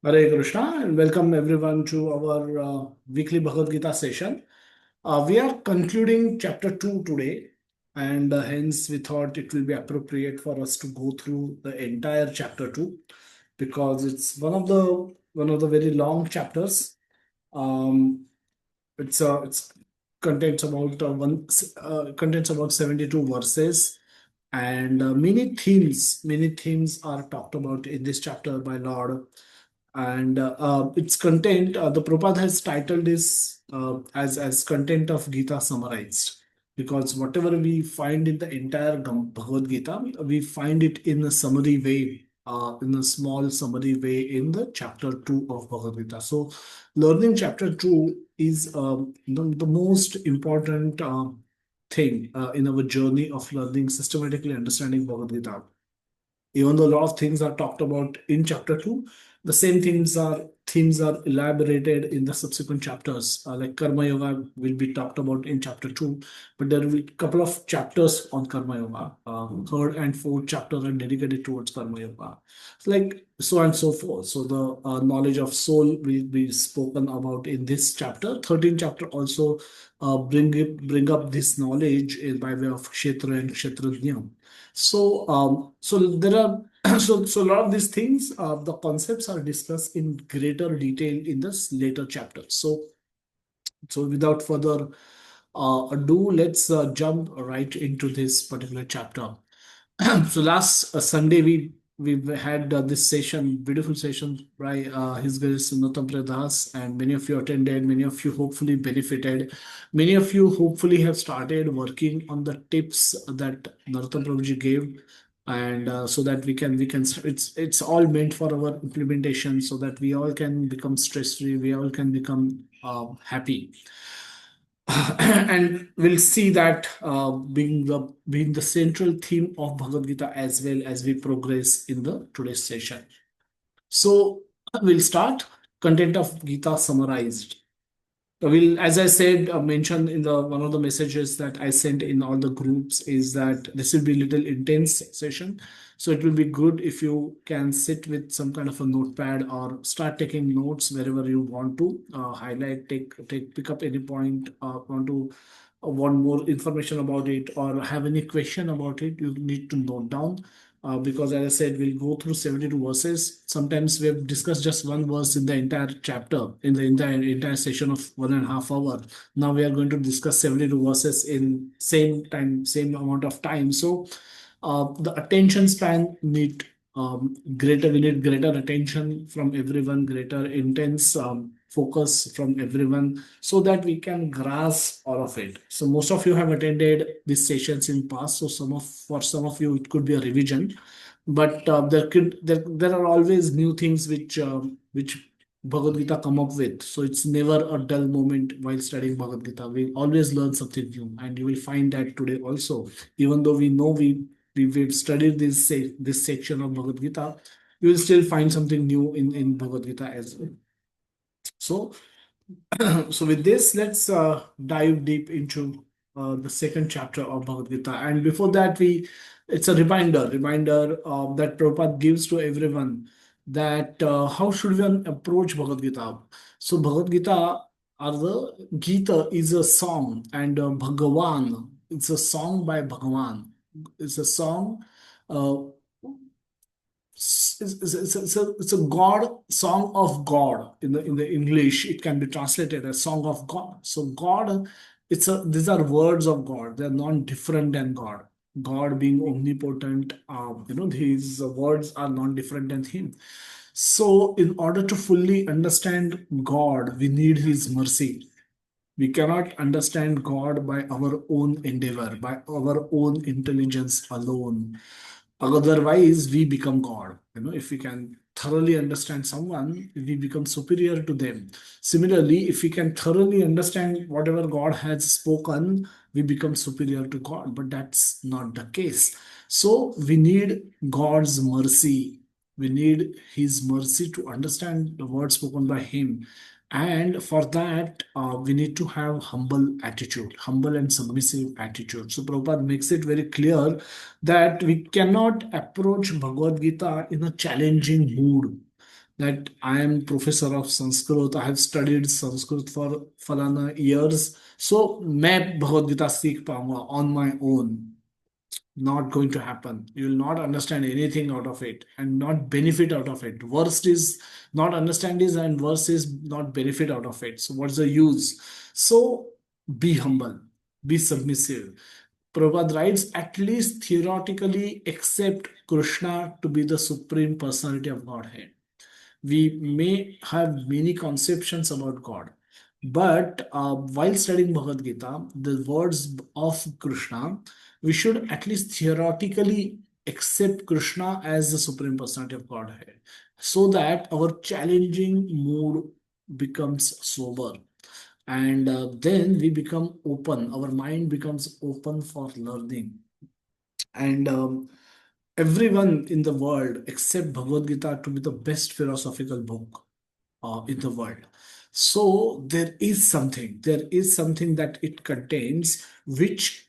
Hare Krishna and welcome everyone to our weekly Bhagavad Gita session. We are concluding chapter 2 today, and hence we thought it will be appropriate for us to go through the entire chapter 2 because it's one of the very long chapters. Um, it's contains about contains about 72 verses, and many themes are talked about in this chapter by Lord. And its content, the Prabhupada has titled this as content of Gita summarized, because whatever we find in the entire Bhagavad Gita, we find it in a summary way, in a small summary way in the chapter 2 of Bhagavad Gita. So learning chapter 2 is the most important thing in our journey of learning, systematically understanding Bhagavad Gita. Even though a lot of things are talked about in chapter 2, the same themes are elaborated in the subsequent chapters. Like karma yoga will be talked about in chapter 2, but there will be a couple of chapters on karma yoga. Third and fourth chapter are dedicated towards karma yoga, like so and so forth. So the knowledge of soul will be spoken about in this chapter. 13th chapter also bring up this knowledge by way of kshetra and kshetrajna. So there are so a lot of these things, the concepts are discussed in greater detail in this later chapters. So without further ado, let's jump right into this particular chapter. So last Sunday we had this session, beautiful session by His Grace Natam Das, and many of you attended. Many of you hopefully benefited. Many of you hopefully have started working on the tips that Narottam Prabhuji gave, and so that we can. It's all meant for our implementation, so that we all can become stress free. We all can become happy. And we'll see that being the central theme of Bhagavad Gita as well as we progress in the today's session. So we'll start content of Gita summarized. Will, as I said, mentioned in the one of the messages that I sent in all the groups is that this will be a little intense session. So it will be good if you can sit with some kind of a notepad or start taking notes wherever you want to highlight, pick up any point, want more information about it or have any question about it. You need to note down, because as I said, we'll go through 72 verses. Sometimes we have discussed just one verse in the entire chapter, in the entire session of 1.5 hours. Now we are going to discuss 72 verses in same time, same amount of time. So the attention span need greater. We need greater attention from everyone, greater intense focus from everyone, so that we can grasp all of it. So most of you have attended these sessions in past. So for some of you it could be a revision, but there are always new things which Bhagavad Gita come up with. So it's never a dull moment while studying Bhagavad Gita. We always learn something new, and you will find that today also. Even though we know we've studied this section of Bhagavad Gita, you will still find something new in Bhagavad Gita as well. So so with this, let's dive deep into the second chapter of Bhagavad Gita. And before that, it's a reminder that Prabhupada gives to everyone, that how should one approach Bhagavad Gita. So Bhagavad Gita, or the Gita, is a song, and Bhagavan, it's a song by Bhagavan. It's a song. Uh, it's a God song of God. In the English it can be translated as song of God. So God, these are words of God. They're non-different than God. God being omnipotent, these words are non-different than Him. So in order to fully understand God, we need His mercy. We cannot understand God by our own endeavor, by our own intelligence alone. Otherwise, we become God. If we can thoroughly understand someone, we become superior to them. Similarly, if we can thoroughly understand whatever God has spoken, we become superior to God. But that's not the case. So we need God's mercy. We need His mercy to understand the word spoken by Him. And for that, we need to have humble attitude, humble and submissive attitude. So Prabhupada makes it very clear that we cannot approach Bhagavad Gita in a challenging mood. that I am professor of Sanskrit. I have studied Sanskrit for falana years. So मैं भगवत गीता सीख पाऊंगा on my own. Not going to happen. You will not understand anything out of it and not benefit out of it. Worst is not understand is and worst is not benefit out of it. So what's the use? So be humble, be submissive. Prabhupada writes, at least theoretically accept Krishna to be the supreme personality of Godhead. We may have many conceptions about God, but while studying Bhagavad Gita, the words of Krishna, we should at least theoretically accept Krishna as the Supreme Personality of Godhead so that our challenging mood becomes sober. And then we become open, our mind becomes open for learning. And everyone in the world accept Bhagavad Gita to be the best philosophical book in the world. So there is something that it contains which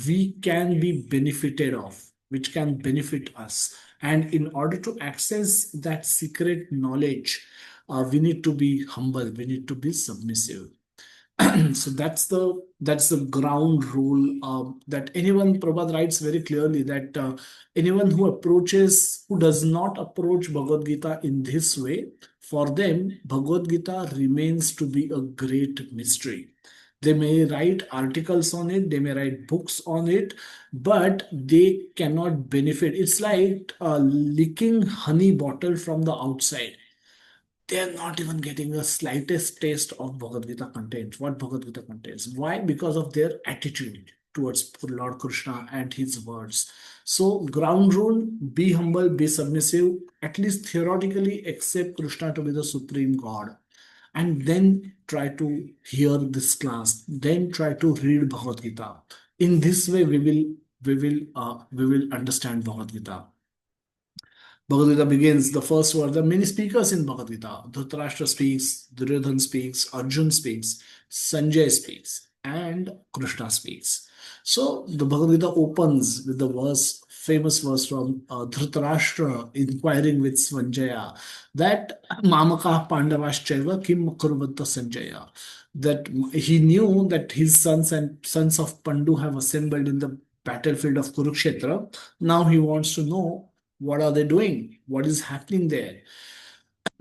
we can be benefited of, which can benefit us. And in order to access that secret knowledge, we need to be humble, we need to be submissive. So that's the ground rule that anyone Prabhupada writes very clearly that anyone who does not approach Bhagavad Gita in this way, for them Bhagavad Gita remains to be a great mystery. They may write articles on it, they may write books on it, but they cannot benefit. It's like licking honey bottle from the outside. They're not even getting the slightest taste of Bhagavad Gita content, what Bhagavad Gita contains. Why? Because of their attitude towards Lord Krishna and his words. So, ground rule, be humble, be submissive, at least theoretically accept Krishna to be the supreme God. And then try to hear this class, then try to read Bhagavad Gita. In this way, we will understand Bhagavad Gita. Bhagavad Gita begins, the first word. There are many speakers in Bhagavad Gita. Dhritarashtra speaks, Duryodhan speaks, Arjun speaks, Sanjay speaks, and Krishna speaks. So the Bhagavad Gita opens with the famous verse from Dhritarashtra inquiring with Sanjaya that Mamaka Pandavaschaiva Kim Kurvata Sanjaya. That he knew that his sons and sons of Pandu have assembled in the battlefield of Kurukshetra. Now he wants to know what are they doing? What is happening there?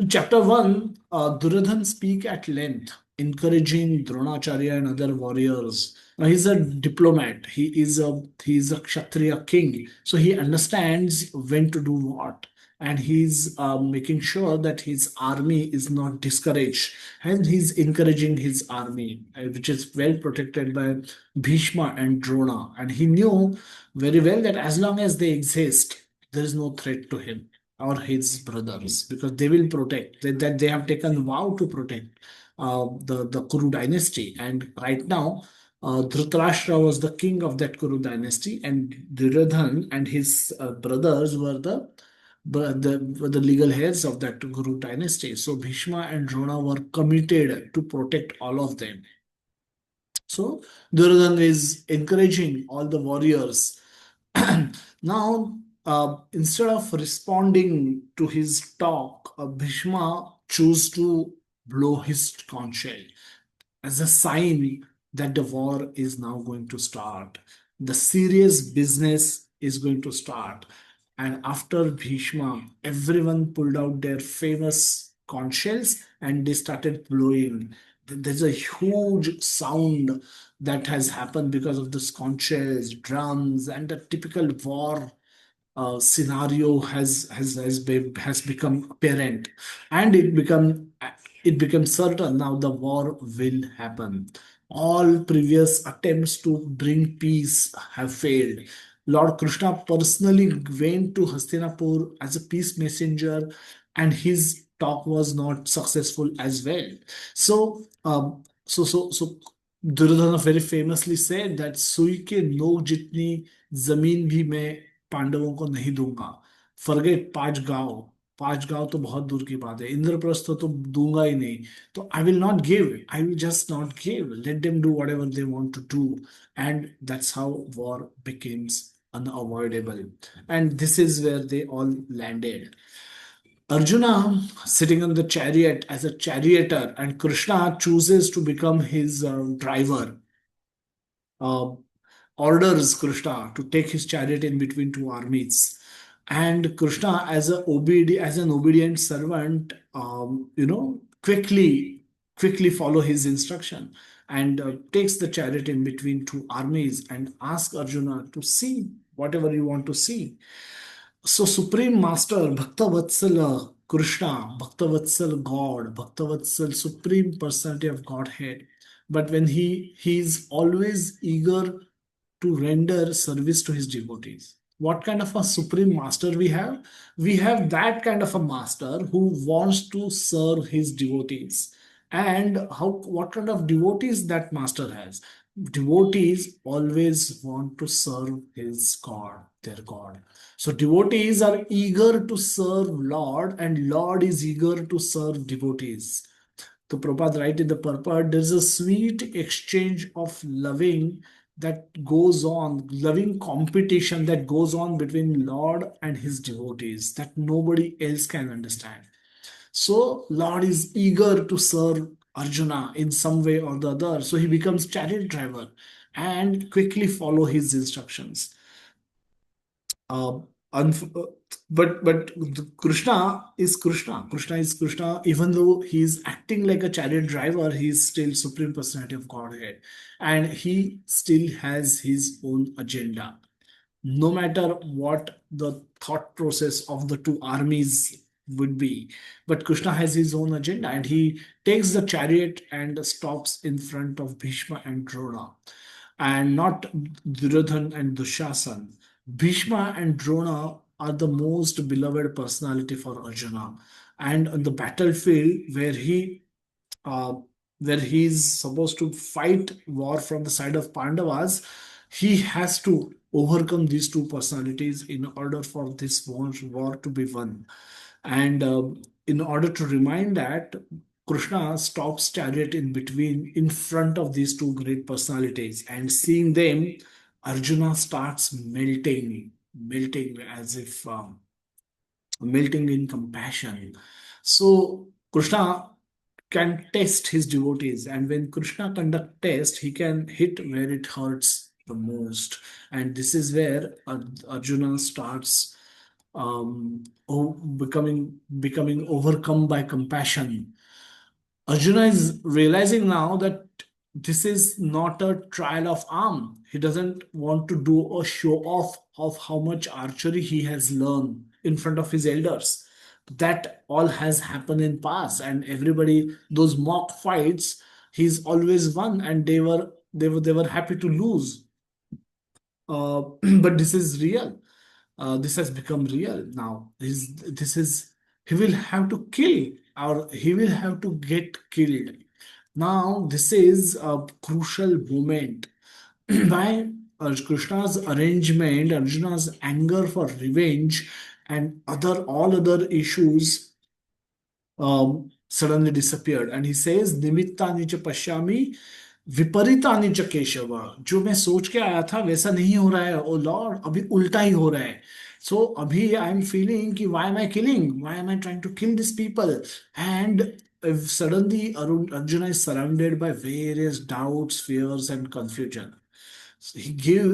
Chapter 1, Duryodhan speak at length, encouraging Dronacharya and other warriors. Now he's a diplomat. He is a Kshatriya king, so he understands when to do what, and he's making sure that his army is not discouraged, and he's encouraging his army, which is well protected by Bhishma and Drona. And he knew very well that as long as they exist, there is no threat to him or his brothers because they will protect that they have taken vow to protect the Kuru dynasty. And right now, Dhritarashtra was the king of that Kuru dynasty, and Duryodhan and his brothers were the legal heirs of that Kuru dynasty. So Bhishma and Drona were committed to protect all of them. So Duryodhan is encouraging all the warriors. Now, instead of responding to his talk, Bhishma chose to blow his conch shell as a sign that the war is now going to start. The serious business is going to start. And after Bhishma, everyone pulled out their famous conch shells and they started blowing. There's a huge sound that has happened because of the conch shells, drums, and the typical war scenario has become apparent, and it became certain now the war will happen. All previous attempts to bring peace have failed. Lord Krishna personally went to Hastinapur as a peace messenger, and his talk was not successful as well. So Duryodhana very famously said that सुई के नोक जितनी जमीन भी मैं पांडवों को नहीं दूंगा. फॉरगेट 5 गांव. 5 गांव तो बहुत दूर की बात है. इंद्रप्रस्थ तो दूंगा ही नहीं. तो I will not give. I will just not give. Let them do whatever they want to do. And that's how war becomes unavoidable. And this is where they all landed. Arjuna sitting on the chariot as a charioteer, and Krishna chooses to become his driver. Uh, Orders Krishna to take his chariot in between two armies. And Krishna, as an obedient servant, quickly follow his instruction and takes the chariot in between two armies and asks Arjuna to see whatever you want to see. So Supreme Master Bhaktavatsala Krishna, Bhaktavatsal God, Bhaktavatsal Supreme Personality of Godhead. But when he is always eager to render service to his devotees. What kind of a supreme master we have? We have that kind of a master who wants to serve his devotees. And how what kind of devotees that master has? Devotees always want to serve his God, their God. So devotees are eager to serve Lord, and Lord is eager to serve devotees. So Prabhupada write in the purport, there's a sweet exchange of loving competition that goes on between Lord and his devotees that nobody else can understand. So Lord is eager to serve Arjuna in some way or the other. So he becomes chariot driver and quickly follow his instructions. Uh, unf- uh, but Krishna is Krishna. Krishna is Krishna. Even though he is acting like a chariot driver, he is still supreme personality of Godhead, and he still has his own agenda. No matter what the thought process of the two armies would be, but Krishna has his own agenda, and he takes the chariot and stops in front of Bhishma and Drona, and not Duryodhan and Dushasan. Bhishma and Drona are the most beloved personality for Arjuna. And on the battlefield uh, where he's supposed to fight war from the side of Pandavas, he has to overcome these two personalities in order for this war to be won. And in order to remind that, Krishna stops chariot in between, in front of these two great personalities, and seeing them, Arjuna starts melting as if melting in compassion. So Krishna can test his devotees, and when Krishna conduct test, he can hit where it hurts the most, and this is where Arjuna starts becoming overcome by compassion. Arjuna is realizing now that this is not a trial of arm. He doesn't want to do a show off of how much archery he has learned in front of his elders. That all has happened in past, and everybody those mock fights he's always won, and they were happy to lose. But this is real. This has become real now. This is he will have to kill, or he will have to get killed. Now this is a crucial moment. By Krishna's arrangement, Arjuna's anger for revenge, and other all other issues suddenly disappeared. And he says, Nimittani cha pashyami, विपरीतानि च केशव. जो मैं सोच के आया था वैसा नहीं हो रहा है ओ लॉर्ड, अभी उल्टा ही हो रहा है. So abhi I am feeling ki why am I killing? Why am I trying to kill these people? And if suddenly Arjuna is surrounded by various doubts, fears, and confusion. So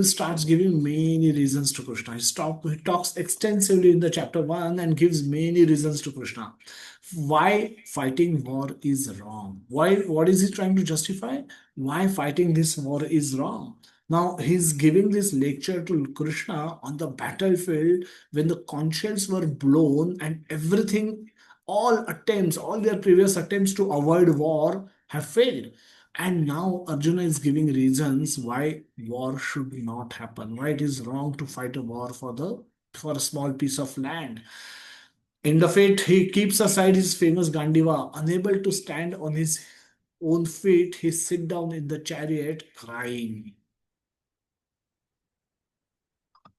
starts giving many reasons to Krishna. He talks extensively in the chapter 1 and gives many reasons to Krishna. Why fighting war is wrong. What is he trying to justify? Why fighting this war is wrong. Now he's giving this lecture to Krishna on the battlefield when the conch shells were blown and everything, all their previous attempts to avoid war have failed. And now Arjuna is giving reasons why war should not happen, why it is wrong to fight a war for a small piece of land. End of it, he keeps aside his famous Gandiva, unable to stand on his own feet. He sit down in the chariot crying.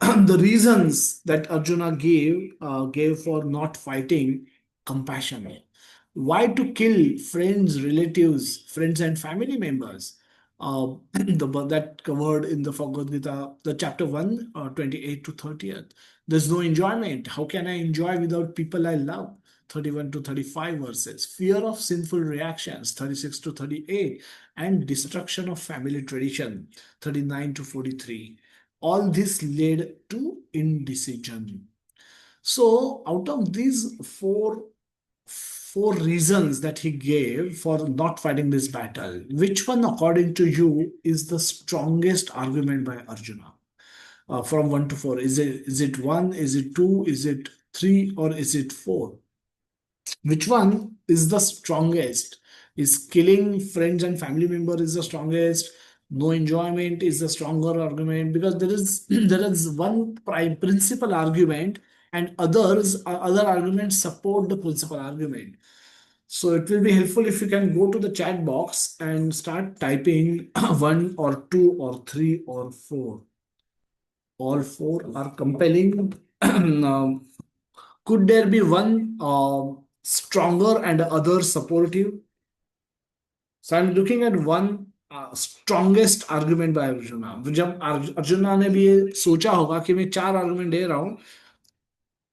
The reasons that Arjuna gave for not fighting: compassion. Why to kill friends, relatives, friends and family members? that covered in the Bhagavad Gita, the chapter 1, 28 to 30th. There's no enjoyment. How can I enjoy without people I love? 31 to 35 verses. Fear of sinful reactions, 36 to 38. And destruction of family tradition, 39 to 43. All this led to indecision. So, out of these four reasons that he gave for not fighting this battle, which one, according to you, is the strongest argument by Arjuna? From 1 to 4, is it 1, is it 2, is it 3, or is it 4? Which one is the strongest? Is killing friends and family member is the strongest? No enjoyment is the stronger argument, because there is one prime principal argument, and other arguments support the principal argument. So it will be helpful if you can go to the chat box and start typing one or two or three or four. All four are compelling. Now, could there be one stronger and the other supportive? So I'm looking at one strongest argument by Arjuna. जब अर्जुना ने भी ये सोचा होगा कि मैं चार argument दे रहा हूं,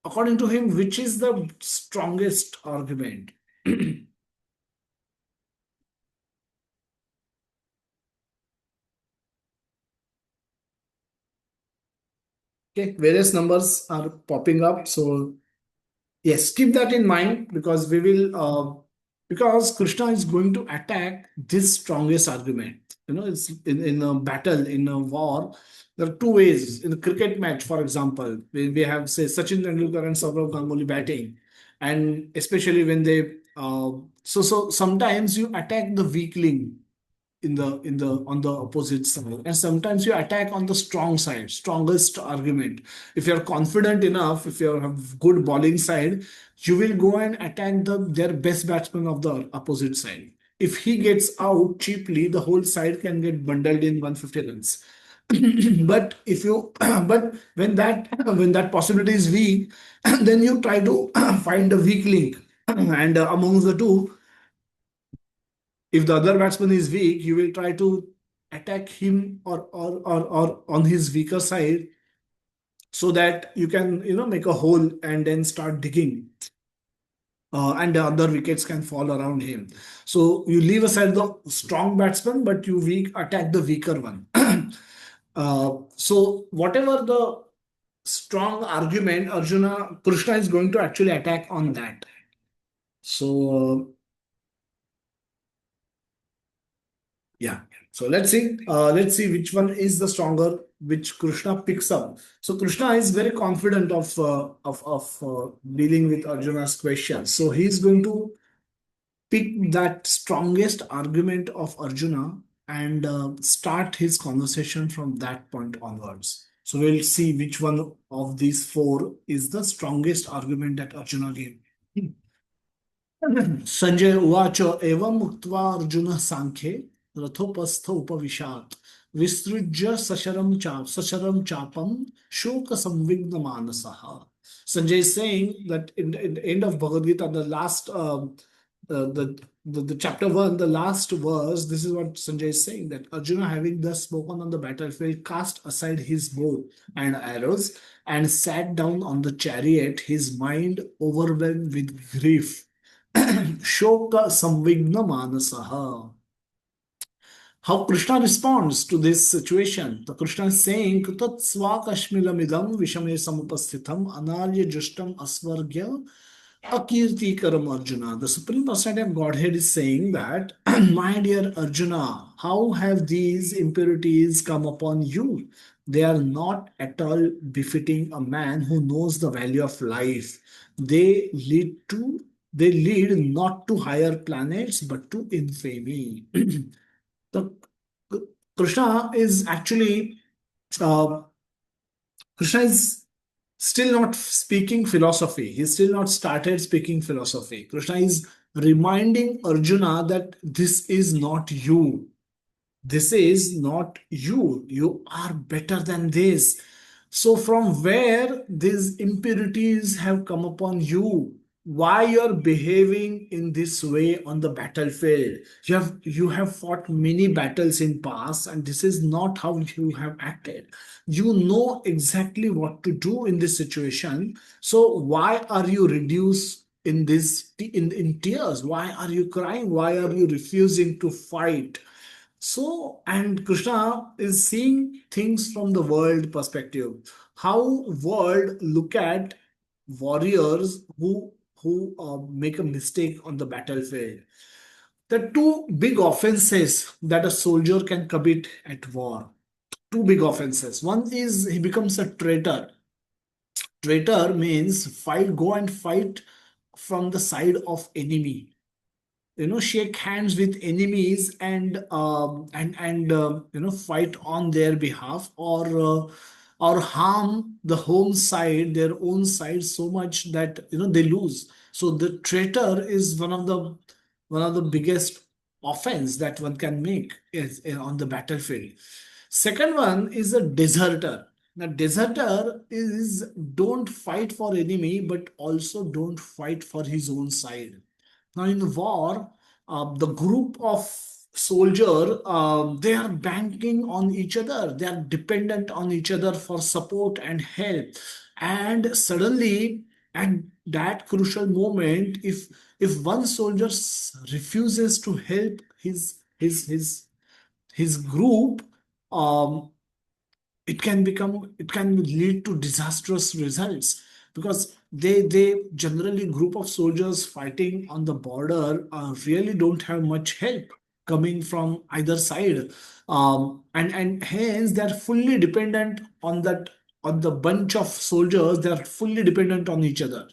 according to him, which is the strongest argument? Okay, various numbers are popping up. So yes, keep that in mind, because we will because Krishna is going to attack this strongest argument. It's in a battle, in a war. There are two ways. In a cricket match, for example, we have, say, Sachin Tendulkar and Saurav Ganguly batting, and especially when they so sometimes you attack the weakling in the on the opposite side, and sometimes you attack on the strong side, strongest argument. If you're confident enough, if you have good bowling side, you will go and attack their best batsman of the opposite side. If he gets out cheaply, the whole side can get bundled in 150 runs. But if you but when that possibility is weak, then you try to find a weak link, and amongst the two, if the other batsman is weak, you will try to attack him, or on his weaker side, so that you can make a hole and then start digging, and the other wickets can fall around him. So you leave aside the strong batsman, but you attack the weaker one. So whatever the strong argument, Krishna is going to actually attack on that. So yeah. So let's see which one is the stronger, which Krishna picks up. So Krishna is very confident of dealing with Arjuna's question. So he's going to pick that strongest argument of Arjuna and start his conversation from that point onwards. So we'll see which one of these four is the strongest argument that Arjuna gave. Sanjay उवाच एवं उक्त्वा अर्जुनः सांख्ये रथोपस्थ उपविशात् विसृज्य सशरम चापम शोक संविग्न मानसः. Sanjay is saying that in the end of Bhagavad Gita, the last the chapter 1, the last verse, this is what Sanjay is saying, that Arjuna, having thus spoken on the battlefield, cast aside his bow and arrows and sat down on the chariot, his mind overwhelmed with grief. Shoka samvigna manasaha. How Krishna responds to this situation? The Krishna is saying, Tat swakashmilamidam vishame samupasthitam anarya justam asvargya akirtikaram Arjuna. The Supreme Personality of Godhead is saying that, my dear Arjuna, how have these impurities come upon you? They are not at all befitting a man who knows the value of life. They lead to they lead not to higher planets but to infamy. The Krishna is actually uh, Krishna is still not speaking philosophy. He's still not started speaking philosophy. Krishna is reminding Arjuna that this is not you. This is not you. You are better than this. So, from where these impurities have come upon you? why you're behaving in this way on the battlefield. You have fought many battles in past, and this is not how you have acted. You know exactly what to do in this situation. So why are you reduced in this in tears? Why are you crying? Why are you refusing to fight? So, and Krishna is seeing things from the world perspective. How world look at warriors who make a mistake on the battlefield. The two big offenses that a soldier can commit at war. Two big offenses. One is he becomes a traitor. Traitor means go and fight from the side of enemy, shake hands with enemies and fight on their behalf, or harm the home side, their own side, so much that they lose. So the traitor is one of the biggest offense that one can make is on the battlefield. Second one is a deserter. Now deserter is don't fight for enemy, but also don't fight for his own side. Now, in war, the group of soldier, they are banking on each other. They are dependent on each other for support and help. And suddenly, at that crucial moment, if one soldier refuses to help his group, um, it can lead to disastrous results, because they generally group of soldiers fighting on the border really don't have much help coming from either side, and hence they're fully dependent on that, on the bunch of soldiers. They're fully dependent on each other,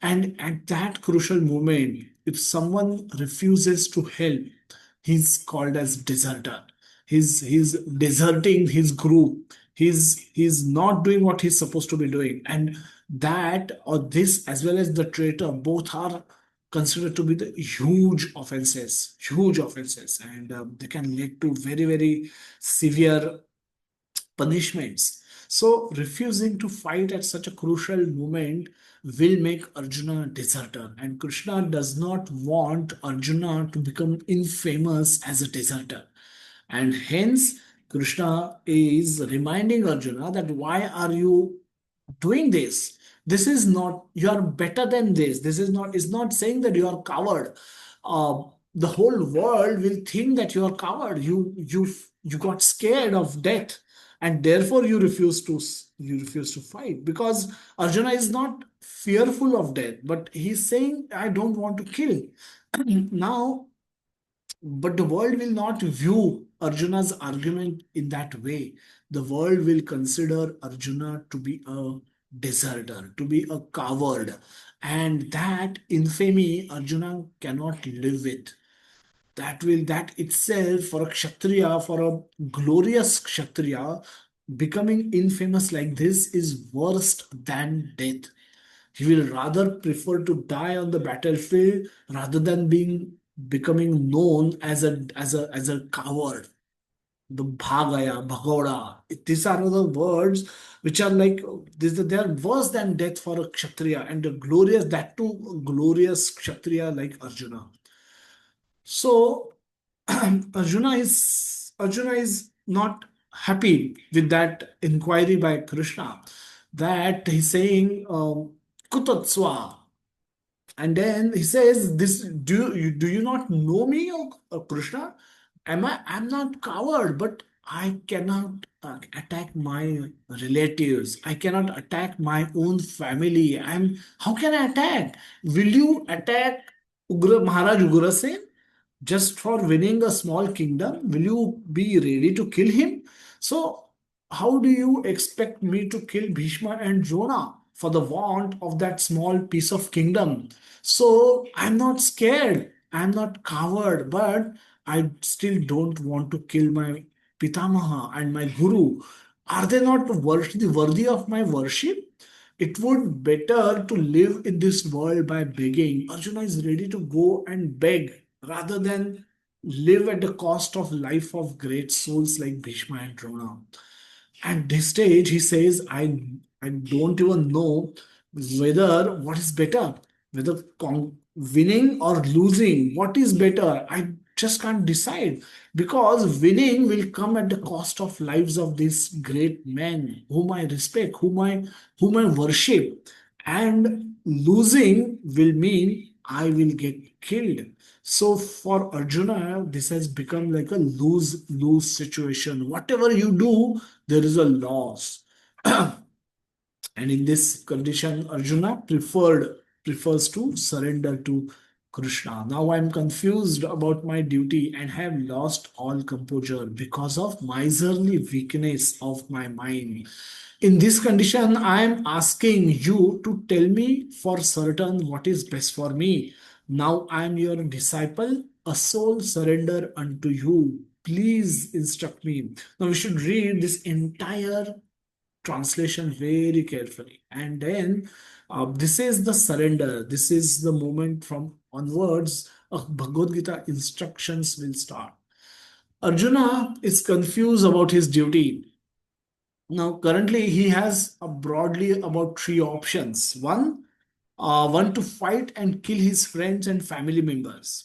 and at that crucial moment, if someone refuses to help, he's called as deserter. He's deserting his group. He's not doing what he's supposed to be doing, and that or this, as well as the traitor, both are considered to be the huge offenses, and they can lead to very, very severe punishments. So, refusing to fight at such a crucial moment will make Arjuna a deserter. And Krishna does not want Arjuna to become infamous as a deserter. And hence, Krishna is reminding Arjuna that why are you doing this? This is not, you are better than this. This is not saying that you are coward. uh, the whole world will think that you are coward. You got scared of death, and therefore you refuse to fight, because Arjuna is not fearful of death, but he's saying, I don't want to kill. Now, but the world will not view Arjuna's argument in that way. The world will consider Arjuna to be a deserter, to be a coward. And that infamy Arjuna cannot live with. That itself, for a Kshatriya, for a glorious Kshatriya, becoming infamous like this is worse than death. He will rather prefer to die on the battlefield rather than becoming known as a coward. The bhagaya, bhagoda. These are the words which are like this. They are worse than death for a kshatriya, and a glorious, that too glorious kshatriya like Arjuna. So Arjuna is not happy with that inquiry by Krishna, that he's saying, Kutatswa. And then he says, "This do you not know me, O Krishna? I'm not coward, but I cannot attack my relatives. I cannot attack my own family. How can I attack? Will you attack Maharaj Ugrasen just for winning a small kingdom? Will you be ready to kill him? So, how do you expect me to kill Bhishma and Drona for the want of that small piece of kingdom? So, I'm not scared. I'm not coward, but I still don't want to kill my Pitamaha and my Guru. Are they not worthy of my worship? It would better to live in this world by begging. Arjuna is ready to go and beg rather than live at the cost of life of great souls like Bhishma and Drona. At this stage, he says, I don't even know whether what is better. whether winning or losing, what is better? I just can't decide, because winning will come at the cost of lives of these great men whom I respect, whom I worship, and losing will mean I will get killed. So for Arjuna, this has become like a lose-lose situation. Whatever you do, there is a loss. And in this condition, Arjuna prefers to surrender to Krishna. Now I'm confused about my duty and have lost all composure because of miserly weakness of my mind. In this condition, I am asking you to tell me for certain what is best for me. Now I am your disciple, a soul surrender unto you. Please instruct me. Now we should read this entire translation very carefully. And then this is the surrender. This is the moment from onwards Bhagavad Gita instructions will start. Arjuna is confused about his duty. Now, currently, he has broadly about three options. One to fight and kill his friends and family members,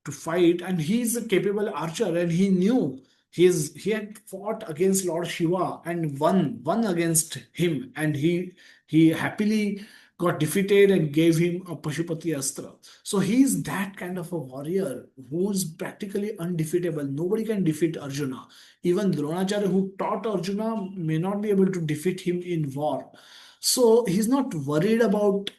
to fight, and he's a capable archer, and he knew he had fought against Lord Shiva and won against him, and he happily got defeated and gave him a Pashupati Astra. So he's that kind of a warrior who's practically undefeatable. Nobody can defeat Arjuna. Even Dronacharya, who taught Arjuna, may not be able to defeat him in war. So he's not worried about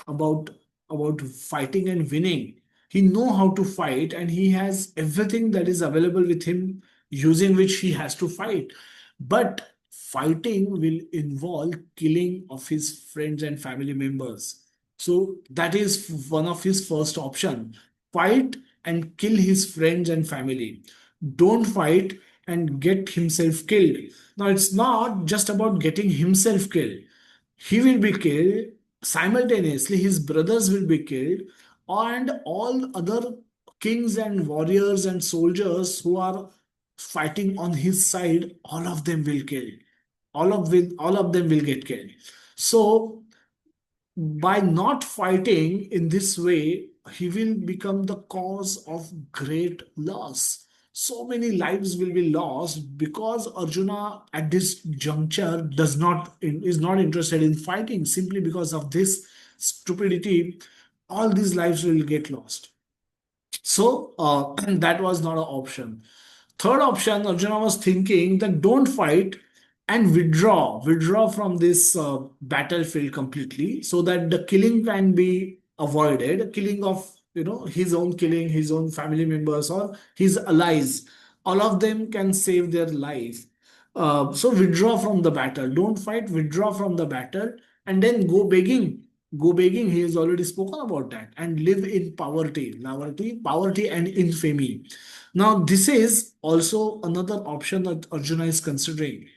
about fighting and winning. He know how to fight, and he has everything that is available with him, using which he has to fight. But fighting will involve killing of his friends and family members. So that is one of his first option: fight and kill his friends and family. Don't fight and get himself killed. Now it's not just about getting himself killed. He will be killed. Simultaneously, his brothers will be killed, and all other kings and warriors and soldiers who are fighting on his side, all of them will kill. All of them will get killed. So by not fighting in this way, he will become the cause of great loss. So many lives will be lost because Arjuna at this juncture is not interested in fighting. Simply because of this stupidity, all these lives will get lost. So that was not an option. Third option, Arjuna was thinking that don't fight and withdraw from this battlefield completely, so that the killing can be avoided. Killing of his own killing, his own family members or his allies, all of them can save their life. So withdraw from the battle. Don't fight. Withdraw from the battle, and then go begging. Go begging. He has already spoken about that, and live in poverty and infamy. Now, this is also another option that Arjuna is considering,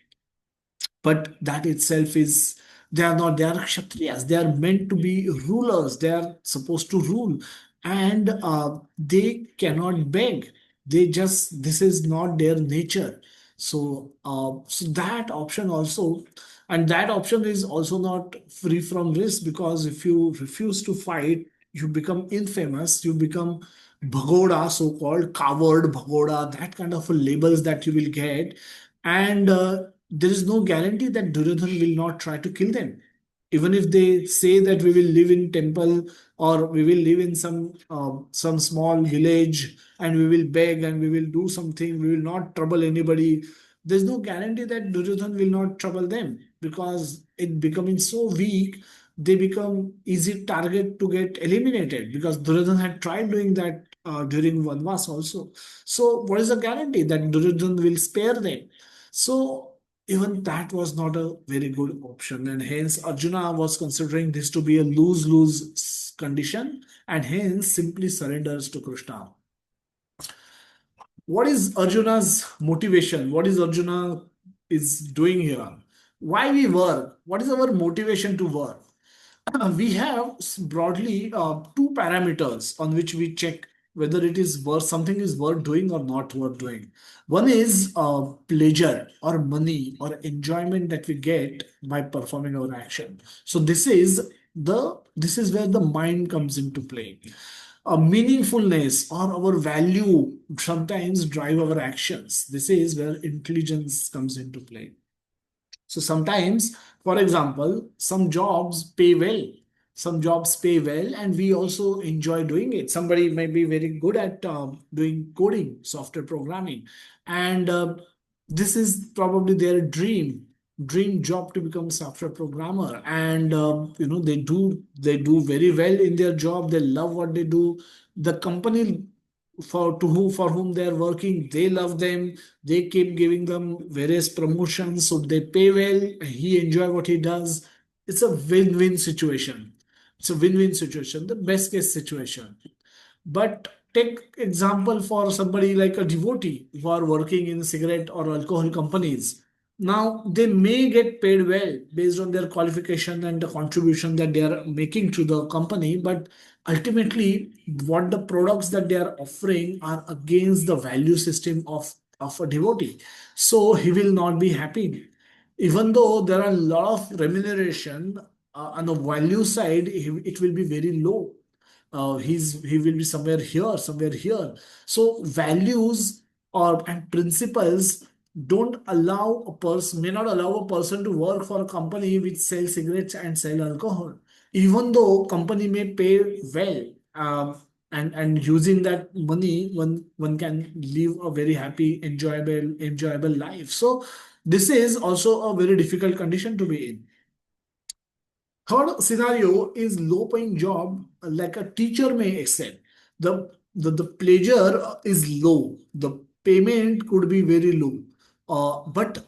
but that itself is, they are kshatriyas, they are meant to be rulers, they are supposed to rule, and they cannot beg. This is not their nature. So that option also, and that option is also not free from risk, because if you refuse to fight, you become infamous, you become bhagoda, so-called coward bhagoda, that kind of labels that you will get. And there is no guarantee that Duryodhan will not try to kill them. Even if they say that we will live in temple, or we will live in some small village, and we will beg and we will do something, we will not trouble anybody. There's no guarantee that Duryodhan will not trouble them, because it becoming so weak, they become easy target to get eliminated, because Duryodhan had tried doing that during Vanvas also. So what is the guarantee that Duryodhan will spare them? So even that was not a very good option, and hence Arjuna was considering this to be a lose-lose condition, and hence simply surrenders to Krishna. What is Arjuna's motivation? What is Arjuna is doing here? Why we work? What is our motivation to work? We have broadly two parameters on which we check whether it is worth something is worth doing or not worth doing. One is pleasure or money or enjoyment that we get by performing our action. So this is the This is where the mind comes into play. A meaningfulness or our value sometimes drive our actions. This is where intelligence comes into play. So sometimes, for example, some jobs pay well. Some jobs pay well, and we also enjoy doing it. Somebody may be very good at doing coding, software programming, and this is probably their dream job to become software programmer. And they do very well in their job. They love what they do. The company for whom they are working, they love them. They keep giving them various promotions, so they pay well. He enjoy what he does. It's a win-win situation. It's a win-win situation, the best case situation. But take example for somebody like a devotee who are working in cigarette or alcohol companies. Now they may get paid well based on their qualification and the contribution that they are making to the company, but ultimately what the products that they are offering are against the value system of a devotee. So he will not be happy. Even though there are a lot of remuneration on the value side, it will be very low. He will be somewhere here, somewhere here. So values or and principles don't allow a person may not allow a person to work for a company which sells cigarettes and sell alcohol, even though company may pay well. And using that money, one can live a very happy, enjoyable life. So this is also a very difficult condition to be in. Third scenario is low paying job like a teacher may excel. The pleasure is low. The payment could be very low. But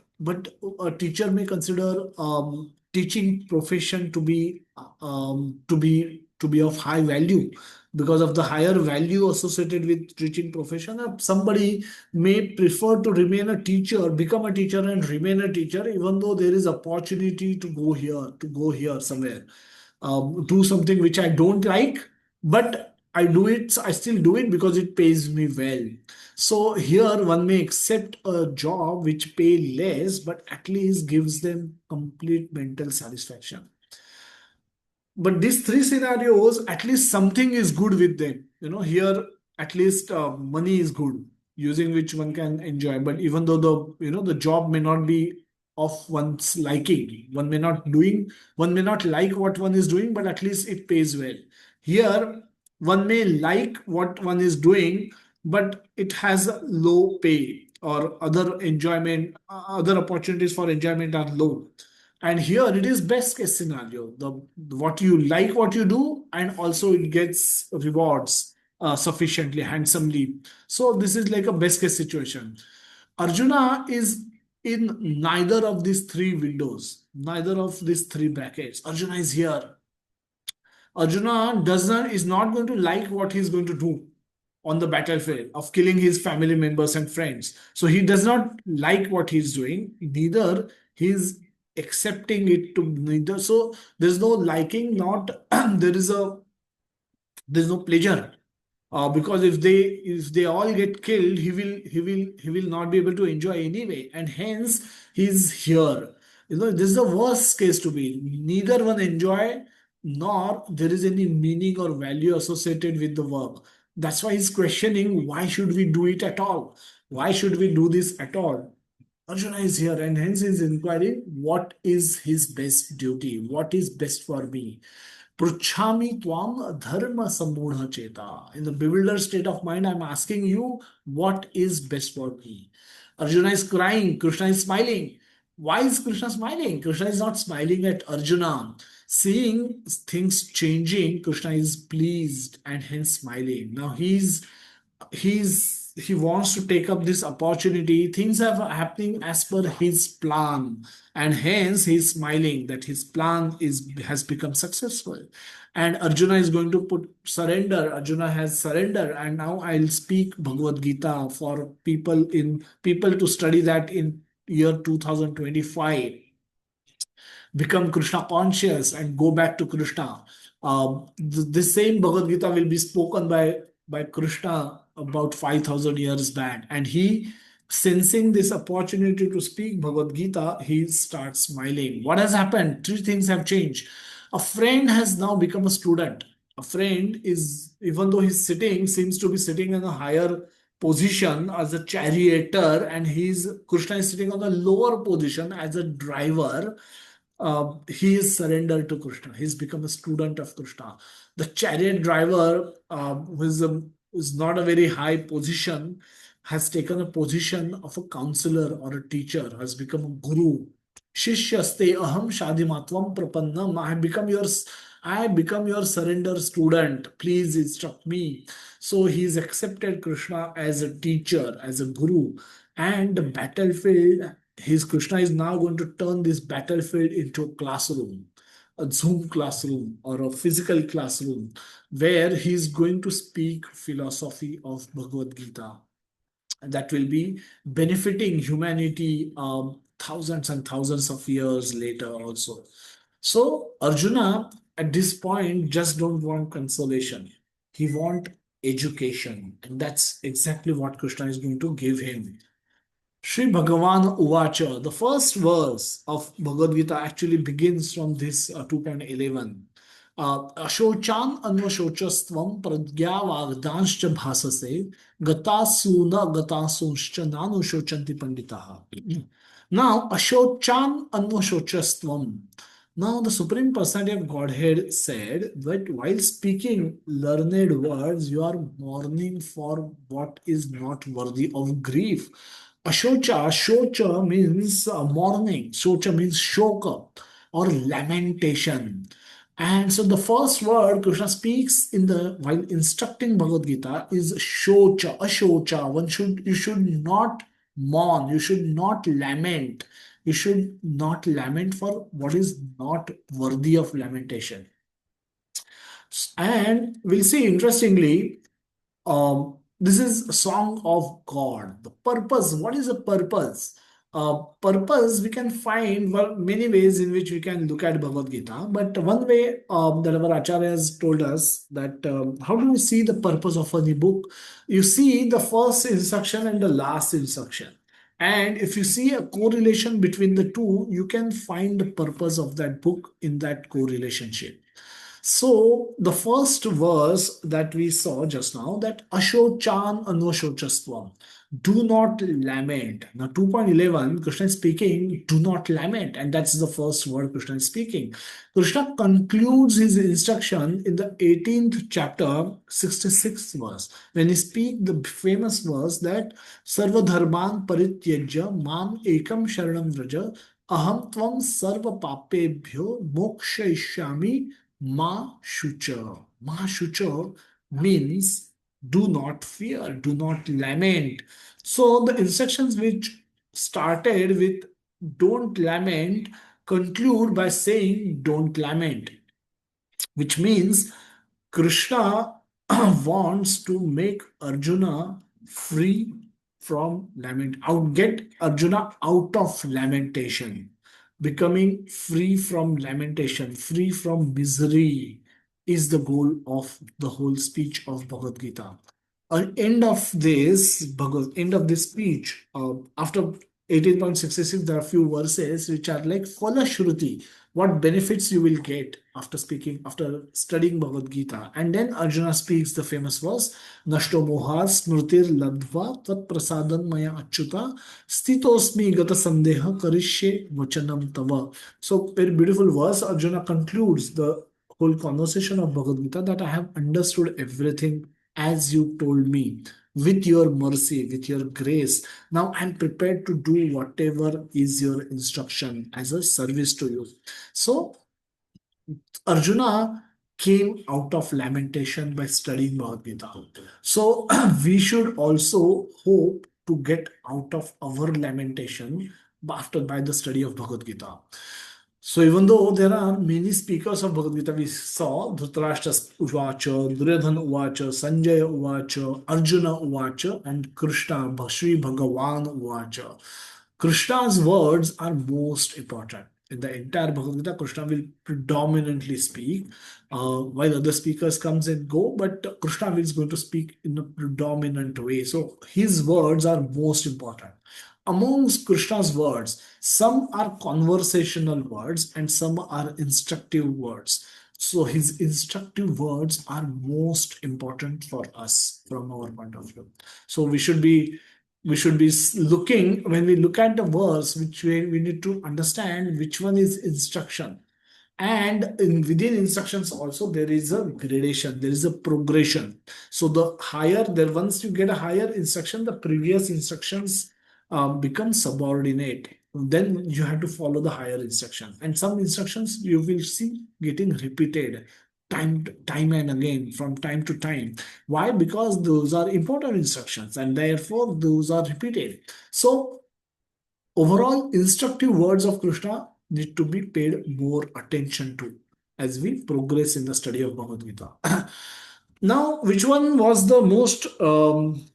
a teacher may consider teaching profession to be of high value because of the higher value associated with teaching profession. Somebody may prefer to remain a teacher, become a teacher and remain a teacher, even though there is opportunity to go here somewhere, do something which I don't like, but I do it. I still do it because it pays me well. So here one may accept a job which pay less, but at least gives them complete mental satisfaction. But these three scenarios, at least something is good with them. Here at least money is good, using which one can enjoy. But even though the job may not be of one's liking, one may not like what one is doing, but at least it pays well. Here, one may like what one is doing, but it has a low pay or other opportunities for enjoyment are low. And here it is best case scenario. The what you like what you do, and also it gets rewards sufficiently, handsomely. So this is like a best case situation. Arjuna is in neither of these three windows, neither of these three brackets. Arjuna is here. Arjuna doesn't is not going to like what he's going to do on the battlefield of killing his family members and friends. So he does not like what he's doing, neither he's accepting it to neither. So there's no liking, not there's no pleasure. Because if they all get killed, he will not be able to enjoy anyway, and hence he's here. This is the worst case to be. Neither one enjoy, nor there is any meaning or value associated with the work. That's why he's questioning, why should we do it at all? Why should we do this at all? Arjuna is here, and hence he's inquiring what is his best duty, what is best for me. Pruchhami tvam dharma samudha cheta. In the bewildered state of mind, I'm asking you, what is best for me? Arjuna is crying, Krishna is smiling. Why is Krishna smiling? Krishna is not smiling at Arjuna. Seeing things changing, Krishna is pleased and hence smiling. Now he wants to take up this opportunity. Things are happening as per his plan, and hence he's smiling that his plan has become successful. And Arjuna is going to put surrender. Arjuna has surrender, and now I'll speak Bhagavad Gita for people to study that in year 2025, become Krishna conscious and go back to Krishna. This same Bhagavad Gita will be spoken by Krishna about 5,000 years back. And he, sensing this opportunity to speak Bhagavad Gita, he starts smiling. What has happened? Three things have changed. A friend has now become a student. A friend is, even though he's sitting, seems to be sitting in a higher position as a charioteer, and Krishna is sitting on a lower position as a driver. He is surrendered to Krishna. He's become a student of Krishna. The chariot driver, who is not a very high position, has taken a position of a counselor or a teacher, has become a guru. Shishyaste aham shadimatvam prapannam. I have become your surrender student. Please instruct me. So he's accepted Krishna as a teacher, as a guru. And the battlefield, his Krishna is now going to turn this battlefield into a classroom, a Zoom classroom or a physical classroom, where he's going to speak philosophy of Bhagavad Gita that will be benefiting humanity thousands and thousands of years later also. So Arjuna at this point just don't want consolation. He want education. And that's exactly what Krishna is going to give him. Sri Bhagavan Uvacha, the first verse of Bhagavad Gita actually begins from this 2.11. Ashochan anvashochastvam pragyavagdanscha bhasase gatasuna gatasunshcha nanushocanti panditaha. Now, Ashochan anvashochastvam. Now, the Supreme Personality of Godhead said that while speaking learned words, you are mourning for what is not worthy of grief. Ashocha means mourning. Shocha means shoka or lamentation. And so the first word Krishna speaks in the while instructing Bhagavad Gita is shocha, ashocha. You should not mourn, you should not lament. You should not lament for what is not worthy of lamentation. And we'll see interestingly, this is a song of God. The purpose, what is the purpose? Purpose we can find well, many ways in which we can look at Bhagavad Gita. But one way that our Acharya has told us that how do we see the purpose of any book? You see the first instruction and the last instruction. And if you see a correlation between the two, you can find the purpose of that book in that correlationship. So the first verse that we saw just now, that Ashochan Anvashochastvam, do not lament. Now 2.11, Krishna is speaking, do not lament. And that's the first word Krishna is speaking. Krishna concludes his instruction in the 18th chapter, 66th verse, when he speaks the famous verse that Sarva Dharman Parityajya Mam Ekam Sharanam Vraja Aham Tvam Sarva Papebhyo Mokshayishyami Ma Shucha. Ma Shucha means do not fear, do not lament. So the instructions which started with don't lament conclude by saying don't lament, which means Krishna wants to make Arjuna free from lament, get Arjuna out of lamentation, becoming free from lamentation, free from misery is the goal of the whole speech of Bhagavad Gita. At end of this speech, after 18.66, there are a few verses which are like Falashruti, what benefits you will get after studying Bhagavad Gita. And then Arjuna speaks the famous verse, Nashto moha smrutir ladva tat prasadan maya achyuta stitosmi gata sandeha karishye vachanam tava. So very beautiful verse. Arjuna concludes the whole conversation of Bhagavad Gita that I have understood everything as you told me, with your mercy, with your grace. Now I'm prepared to do whatever is your instruction as a service to you. So Arjuna came out of lamentation by studying Bhagavad Gita. So we should also hope to get out of our lamentation by the study of Bhagavad Gita. So even though there are many speakers of Bhagavad Gita, we saw Dhritarashtra Uvacha, Duryodhana Uvacha, Sanjaya Uvacha, Arjuna Uvacha, and Krishna, Sri Bhagavan Uvacha. Krishna's words are most important. In the entire Bhagavad Gita, Krishna will predominantly speak, while other speakers comes and go, but Krishna is going to speak in a predominant way. So his words are most important. amongst Krishna's words, some are conversational words and some are instructive words. So his instructive words are most important for us from our point of view. So we should be looking when we look at the verse, which we need to understand which one is instruction. And within instructions also there is a gradation, there is a progression. So the higher there, once you get a higher instruction, the previous instructions become subordinate. Then you have to follow the higher instruction, and some instructions you will see getting repeated time and again from time to time. Why? Because those are important instructions and therefore those are repeated. So overall, instructive words of Krishna need to be paid more attention to as we progress in the study of Bhagavad Gita. Now, which one was the most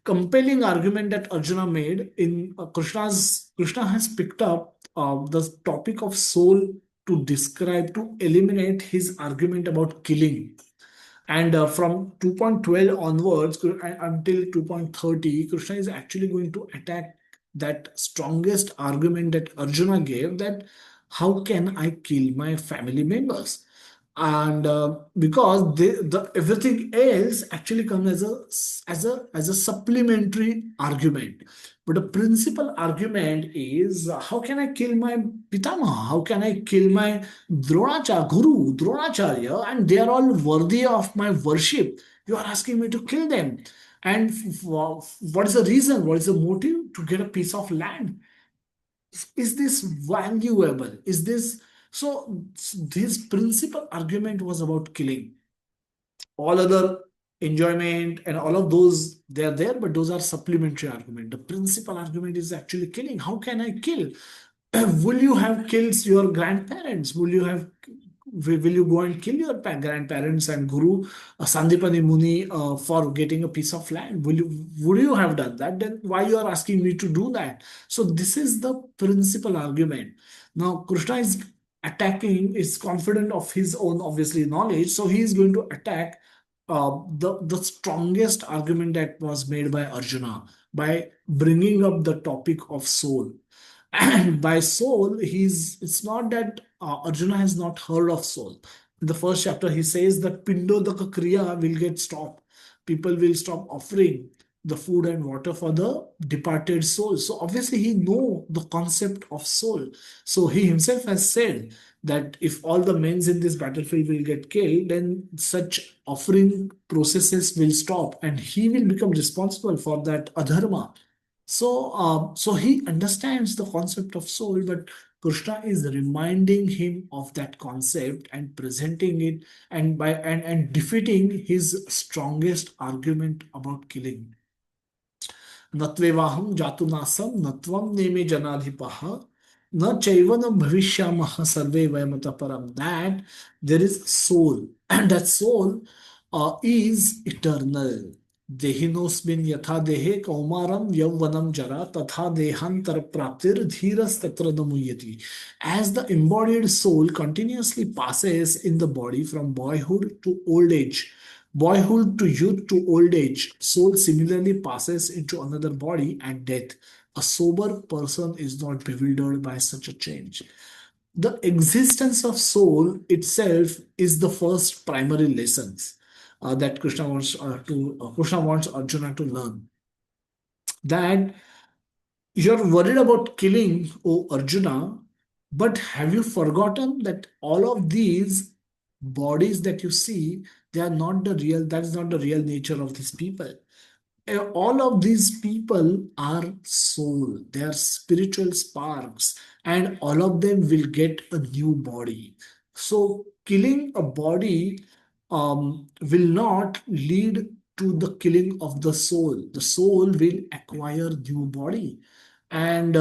compelling argument that Arjuna made in Krishna has picked up the topic of soul to describe, to eliminate his argument about killing. And from 2.12 onwards until 2.30, Krishna is actually going to attack that strongest argument that Arjuna gave, that how can I kill my family members? And because everything else actually comes as a supplementary argument, but the principal argument is how can I kill my pitama, how can I kill my Dronacharya, and they are all worthy of my worship. You are asking me to kill them. And what is the reason? What is the motive? To get a piece of land. Is this valuable? Is this so? This principal argument was about killing. All other enjoyment and all of those, they are there, but those are supplementary argument. The principal argument is actually killing. How can I kill? Will you have killed your grandparents? Will you go and kill your grandparents and Guru Sandipani Muni for getting a piece of land? Would you have done that? Then why you are asking me to do that? So this is the principal argument. Now Krishna is attacking, is confident of his own obviously knowledge, so he is going to attack the strongest argument that was made by Arjuna by bringing up the topic of soul. And by soul, it's not that Arjuna has not heard of soul. In the first chapter, he says that Pindodaka Kriya will get stopped. People will stop offering the food and water for the departed soul. So obviously he know the concept of soul. So he himself has said that if all the men in this battlefield will get killed, then such offering processes will stop and he will become responsible for that adharma. So he understands the concept of soul, but Krishna is reminding him of that concept and presenting it and defeating his strongest argument about killing. नत्वेवाहं जातुनासं नत्वं नेमे जनाधिपः न चैव न भविष्यामः सर्वे वयमतः परम. That there is soul and that soul is eternal. देहिनोस्मिन् यथा देहे कौमारं यौवनं जरा तथा देहांतर प्राप्तिर धीरस तत्र न मुह्यति. As the embodied soul continuously passes in the body from boyhood to old age, boyhood to youth to old age, soul similarly passes into another body and death. A sober person is not bewildered by such a change. The existence of soul itself is the first primary lessons that Krishna wants Arjuna to learn. That you're worried about killing, O Arjuna, but have you forgotten that all of these bodies that you see, they are not the real, that is not the real nature of these people. All of these people are soul, they are spiritual sparks, and all of them will get a new body. So, killing a body will not lead to the killing of the soul. The soul will acquire new body. And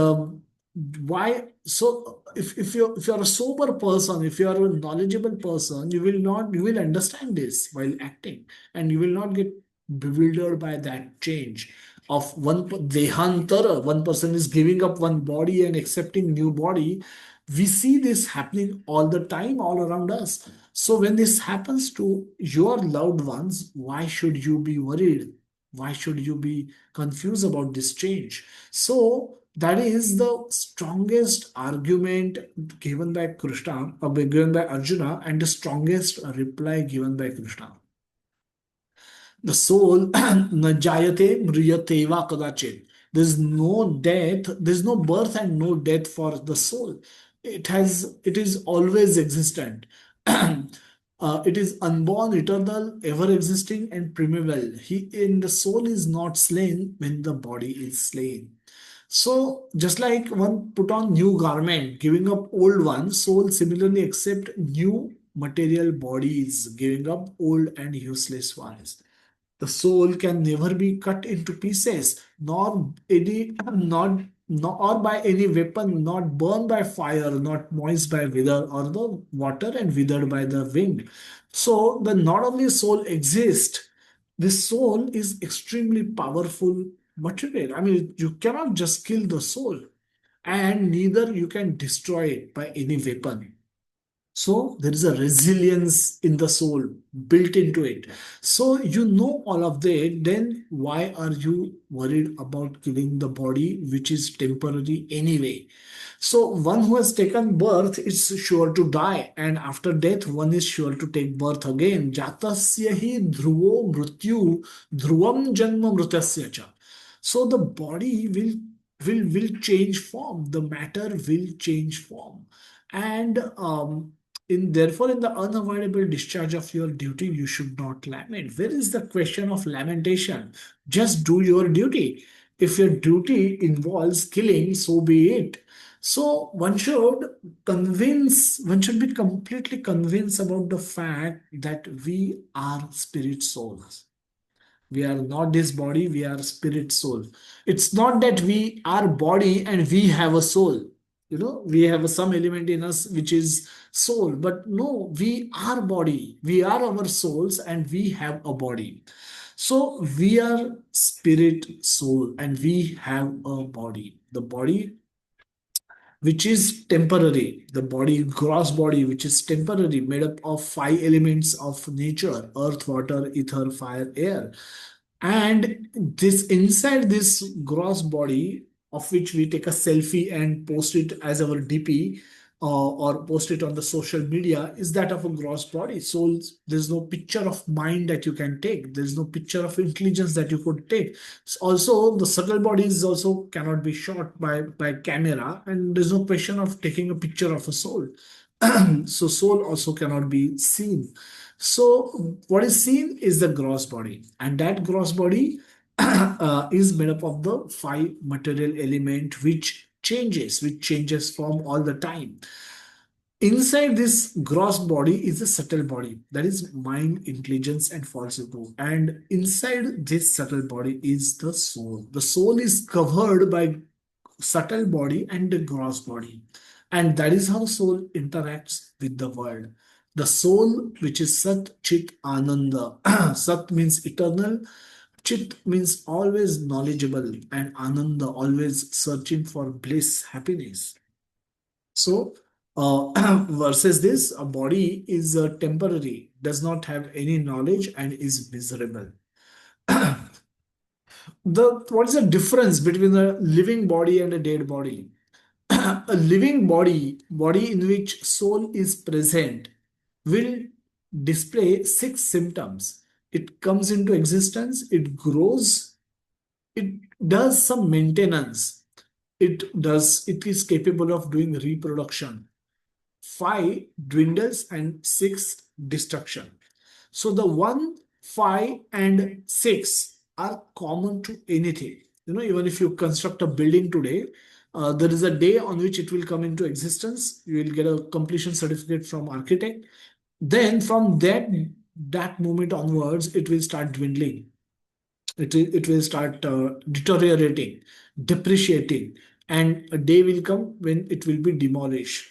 why? So, if you're a sober person, if you are a knowledgeable person, you will understand this while acting, and you will not get bewildered by that change of dehantara. One person is giving up one body and accepting new body. We see this happening all the time, all around us. So when this happens to your loved ones, why should you be worried? Why should you be confused about this change? So That is the strongest argument given by Krishna, or given by Arjuna, and the strongest reply given by Krishna. The soul, na jayate mriyate va kadachit. There's no death, there's no birth and no death for the soul. It is always existent. It is unborn, eternal, ever existing, and primeval. In the soul is not slain when the body is slain. So, just like one put on new garment, giving up old one, soul similarly accept new material bodies, giving up old and useless ones. The soul can never be cut into pieces, nor any not nor or by any weapon, not burned by fire, not moist by wither or the water and withered by the wind. So the not only soul exists, this soul is extremely powerful material. I mean, you cannot just kill the soul, and neither you can destroy it by any weapon. So there is a resilience in the soul built into it. So you know all of that, then why are you worried about killing the body, which is temporary anyway? So one who has taken birth is sure to die, and after death, one is sure to take birth again. Jatasya hi dhruvo mrityu dhruvam janma mritasya cha. So the body will change form. The matter will change form, and therefore in the unavoidable discharge of your duty you should not lament. Where is the question of lamentation? Just do your duty. If your duty involves killing, so be it. So one should be completely convinced about the fact that we are spirit souls. We are not this body, we are spirit soul. It's not that we are body and we have a soul. We have some element in us which is soul, but no, we are body, we are our souls, and we have a body. So we are spirit soul and we have a body. The body which is temporary, the body, gross body, which is temporary, made up of five elements of nature: earth, water, ether, fire, air. And this inside this gross body, of which we take a selfie and post it as our DP, or post it on the social media, is that of a gross body. So there's no picture of mind that you can take. There's no picture of intelligence that you could take. Also, the subtle bodies also cannot be shot by camera, and there's no question of taking a picture of a soul. So soul also cannot be seen. So what is seen is the gross body, and that gross body is made up of the five material element which changes form all the time. Inside this gross body is a subtle body, that is mind, intelligence, and falsehood. And inside this subtle body is the soul. The soul is covered by subtle body and the gross body. And that is how soul interacts with the world. The soul, which is Sat Chit Ananda. Sat means eternal, Chit means always knowledgeable, and Ananda always searching for bliss, happiness. So, versus this, a body is temporary, does not have any knowledge, and is miserable. What is the difference between a living body and a dead body? A living body in which soul is present, will display six symptoms. It comes into existence, it grows, it does some maintenance, it is capable of doing reproduction. Five dwindles, and six destruction. So the one, five, and six are common to anything. Even if you construct a building today, there is a day on which it will come into existence. You will get a completion certificate from architect. Then from that moment onwards, it will start dwindling. It will start deteriorating, depreciating, and a day will come when it will be demolished.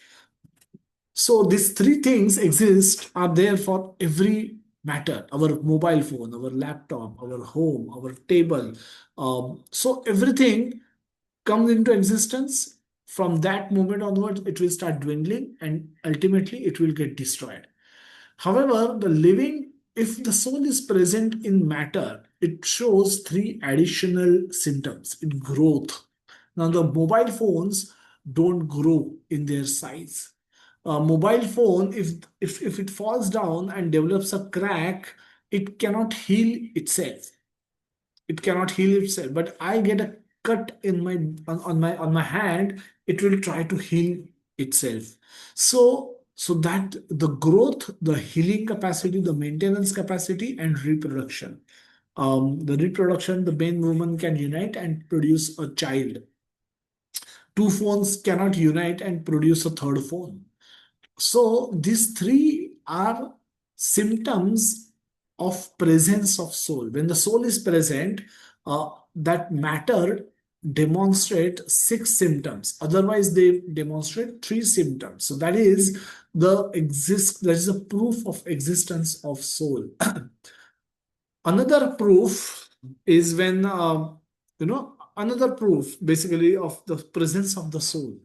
So these three things exist, are there for every matter: our mobile phone, our laptop, our home, our table. So everything comes into existence. From that moment onwards, it will start dwindling, and ultimately it will get destroyed. However, if the soul is present in matter, it shows three additional symptoms: in growth, Now, the mobile phones don't grow in their size. A mobile phone, if it falls down and develops a crack, it cannot heal itself. It cannot heal itself. But I get a cut in my on my hand, it will try to heal itself. So that the growth, the healing capacity, the maintenance capacity, and reproduction. The reproduction, the main woman can unite and produce a child. Two phones cannot unite and produce a third phone. So these three are symptoms of presence of soul. When the soul is present, that matter demonstrate six symptoms. Otherwise, they demonstrate three symptoms. So that is that is a proof of existence of soul. Another proof is when another proof basically of the presence of the soul.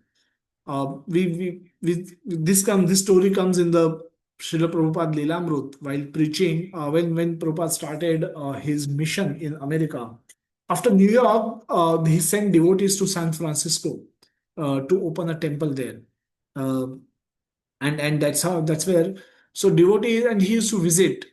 This story comes in the Srila Prabhupada Lilamrut while preaching, when Prabhupada started his mission in America. After New York, he sent devotees to San Francisco to open a temple there. Uh, and that's where, so devotee, and he used to visit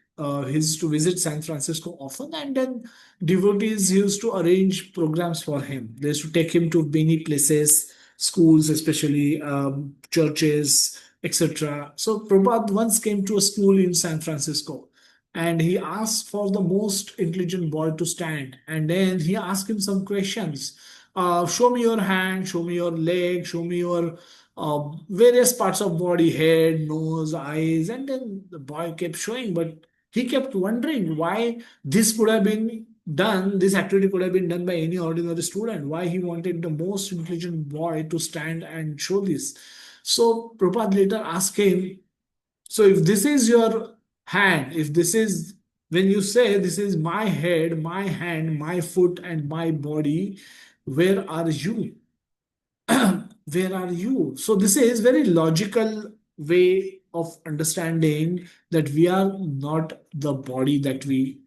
San Francisco often, and then devotees used to arrange programs for him. They used to take him to many places, schools especially, churches, etc. So Prabhupada once came to a school in San Francisco, and he asked for the most intelligent boy to stand, and then he asked him some questions. Show me your hand, show me your leg, show me your various parts of body, head, nose, eyes, and then the boy kept showing, but he kept wondering why this could have been done, this activity could have been done by any ordinary student, why he wanted the most intelligent boy to stand and show this. So Prabhupada later asked him, so if this is your hand, if this is, when you say this is my head, my hand, my foot, and my body, where are you? Where are you? So this is very logical way of understanding that we are not the body that we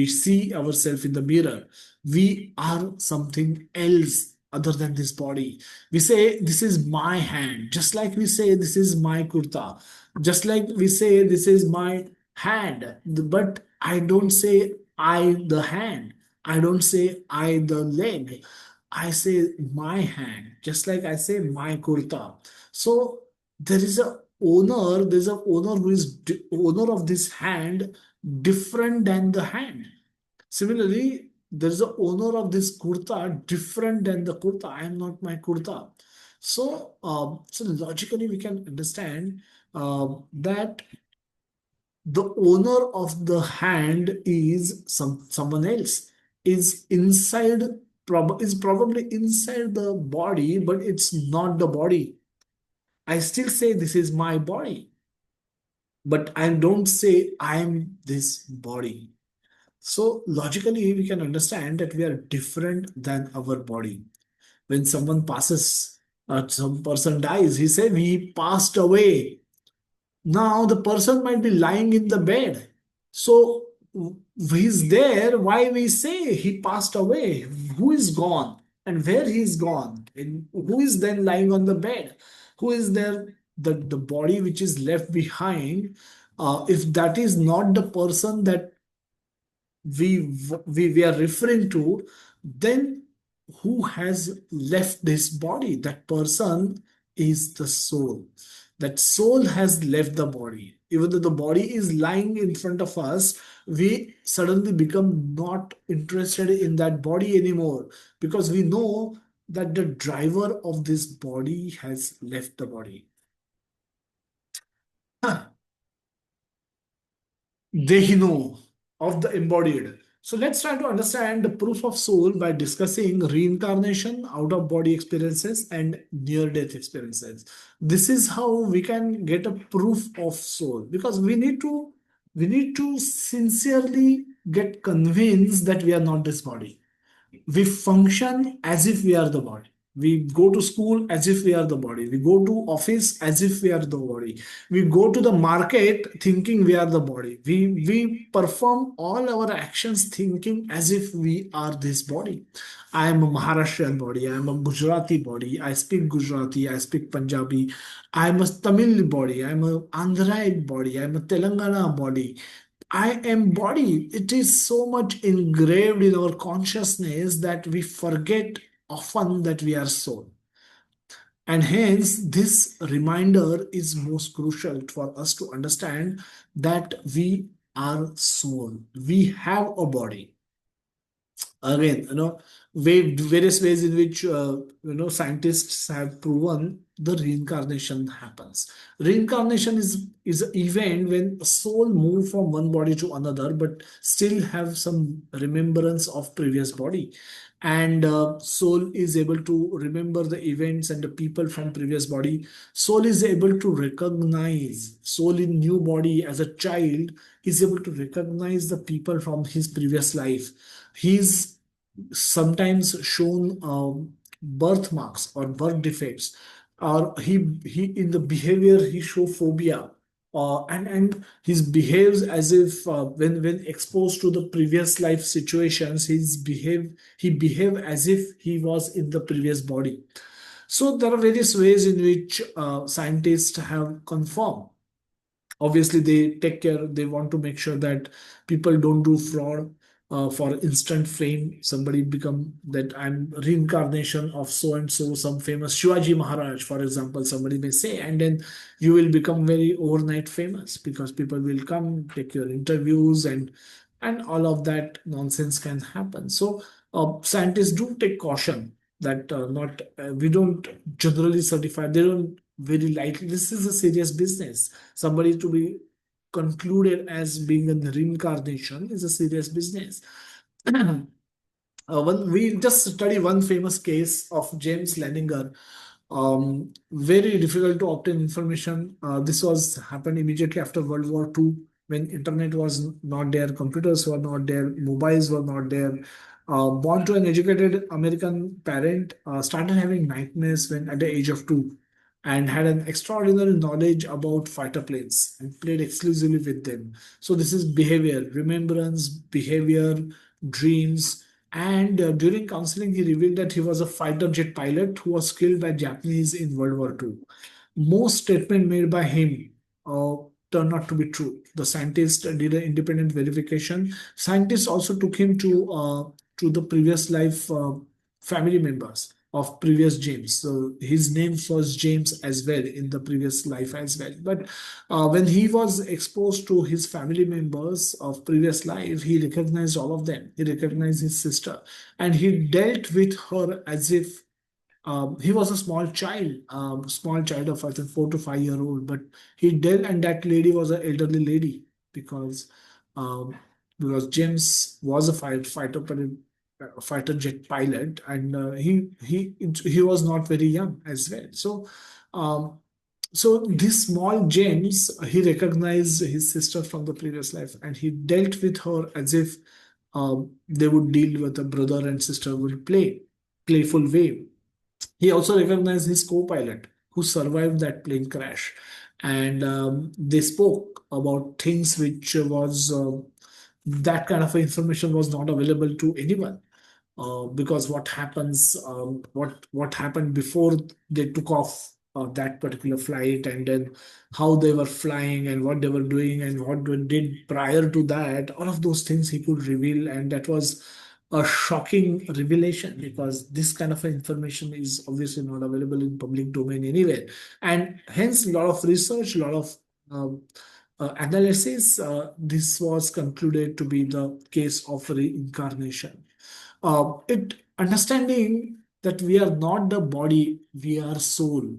see ourselves in the mirror. We are something else other than this body. We say this is my hand, just like we say this is my kurta, just like we say this is my hand. But I don't say I the hand. I don't say I the leg. I say my hand, just like I say my kurta. So there is a owner, there's a owner who is owner of this hand different than the hand. Similarly, there is a owner of this kurta different than the kurta. I am not my kurta. So logically we can understand that the owner of the hand is someone else, is inside, is probably inside the body, but it's not the body. I still say this is my body, but I don't say I'm this body. So logically, we can understand that we are different than our body. When someone passes, some person dies, he say he passed away. Now the person might be lying in the bed. So he's there. Why we say he passed away? Who is gone and where he is gone? And who is then lying on the bed? Who is there? The body which is left behind. If that is not the person that we are referring to, then who has left this body? That person is the soul. That soul has left the body. Even though the body is lying in front of us, we suddenly become not interested in that body anymore, because we know that the driver of this body has left the body. They know of the embodied. So let's try to understand the proof of soul by discussing reincarnation, out of body experiences, and near death experiences. This is how we can get a proof of soul, because we need to sincerely get convinced that we are not this body. We function as if we are the body. We go to school as if we are the body. We go to office as if we are the body. We go to the market thinking we are the body. We perform all our actions thinking as if we are this body. I am a Maharashtrian body. I am a Gujarati body. I speak Gujarati. I speak Punjabi. I am a Tamil body. I am a Andhra body. I am a Telangana body. I am body. It is so much engraved in our consciousness that we forget often that we are soul. And hence, this reminder is most crucial for us to understand that we are soul. We have a body. Again, various ways in which scientists have proven the reincarnation happens. Reincarnation is an event when a soul move from one body to another but still have some remembrance of previous body, and soul is able to remember the events and the people from previous body. Soul is able to recognize, soul in new body as a child is able to recognize the people from his previous life. He's sometimes shown birthmarks or birth defects, or he in the behavior he show phobia, and he behaves as if when exposed to the previous life situations, he behave as if he was in the previous body. So there are various ways in which scientists have confirmed. Obviously they take care, they want to make sure that people don't do fraud. For instant fame, somebody become that I'm reincarnation of so and so, some famous Shivaji Maharaj, for example, somebody may say, and then you will become very overnight famous because people will come take your interviews, and all of that nonsense can happen. So scientists do take caution that not we don't generally certify, they don't very lightly. This is a serious business. Somebody to be concluded as being a reincarnation is a serious business. We just study one famous case of James Leninger. Very difficult to obtain information. This was happened immediately after World War II, when internet was not there, computers were not there, mobiles were not there. Born to an educated American parent, started having nightmares when at the age of 2, and had an extraordinary knowledge about fighter planes and played exclusively with them. So this is behavior, remembrance, behavior, dreams. And during counseling, he revealed that he was a fighter jet pilot who was killed by Japanese in World War II. Most statement made by him uh, turned out to be true. The scientist did an independent verification. Scientists also took him to the previous life family members of previous James. So his name was James as well in the previous life as well. But when he was exposed to his family members of previous life, he recognized all of them. He recognized his sister, and he dealt with her as if he was a small child of I think 4 to 5 year old, but he dealt, and that lady was an elderly lady because um, James was a fighter jet pilot, and he was not very young as well. Um, so this small James, he recognized his sister from the previous life, and he dealt with her as if they would deal with a brother and sister would play playful way. He also recognized his co-pilot who survived that plane crash, and they spoke about things which was that kind of information was not available to anyone, because what happened before they took off that particular flight, and then how they were flying and what they were doing and what they did prior to that, all of those things he could reveal, and that was a shocking revelation because this kind of information is obviously not available in public domain anywhere, and hence a lot of research, a lot of um, analysis, this was concluded to be the case of reincarnation. It understanding that we are not the body, we are soul.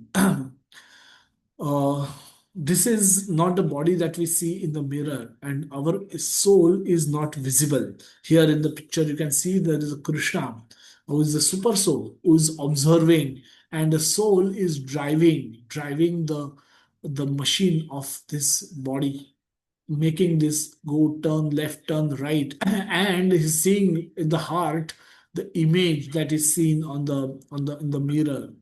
uh, this is not the body that we see in the mirror, and our soul is not visible. Here in the picture, you can see there is a Krishna who is the super soul who is observing, and the soul is driving the machine of this body, making this go turn left, turn right, and he's seeing in the heart the image that is seen in the mirror.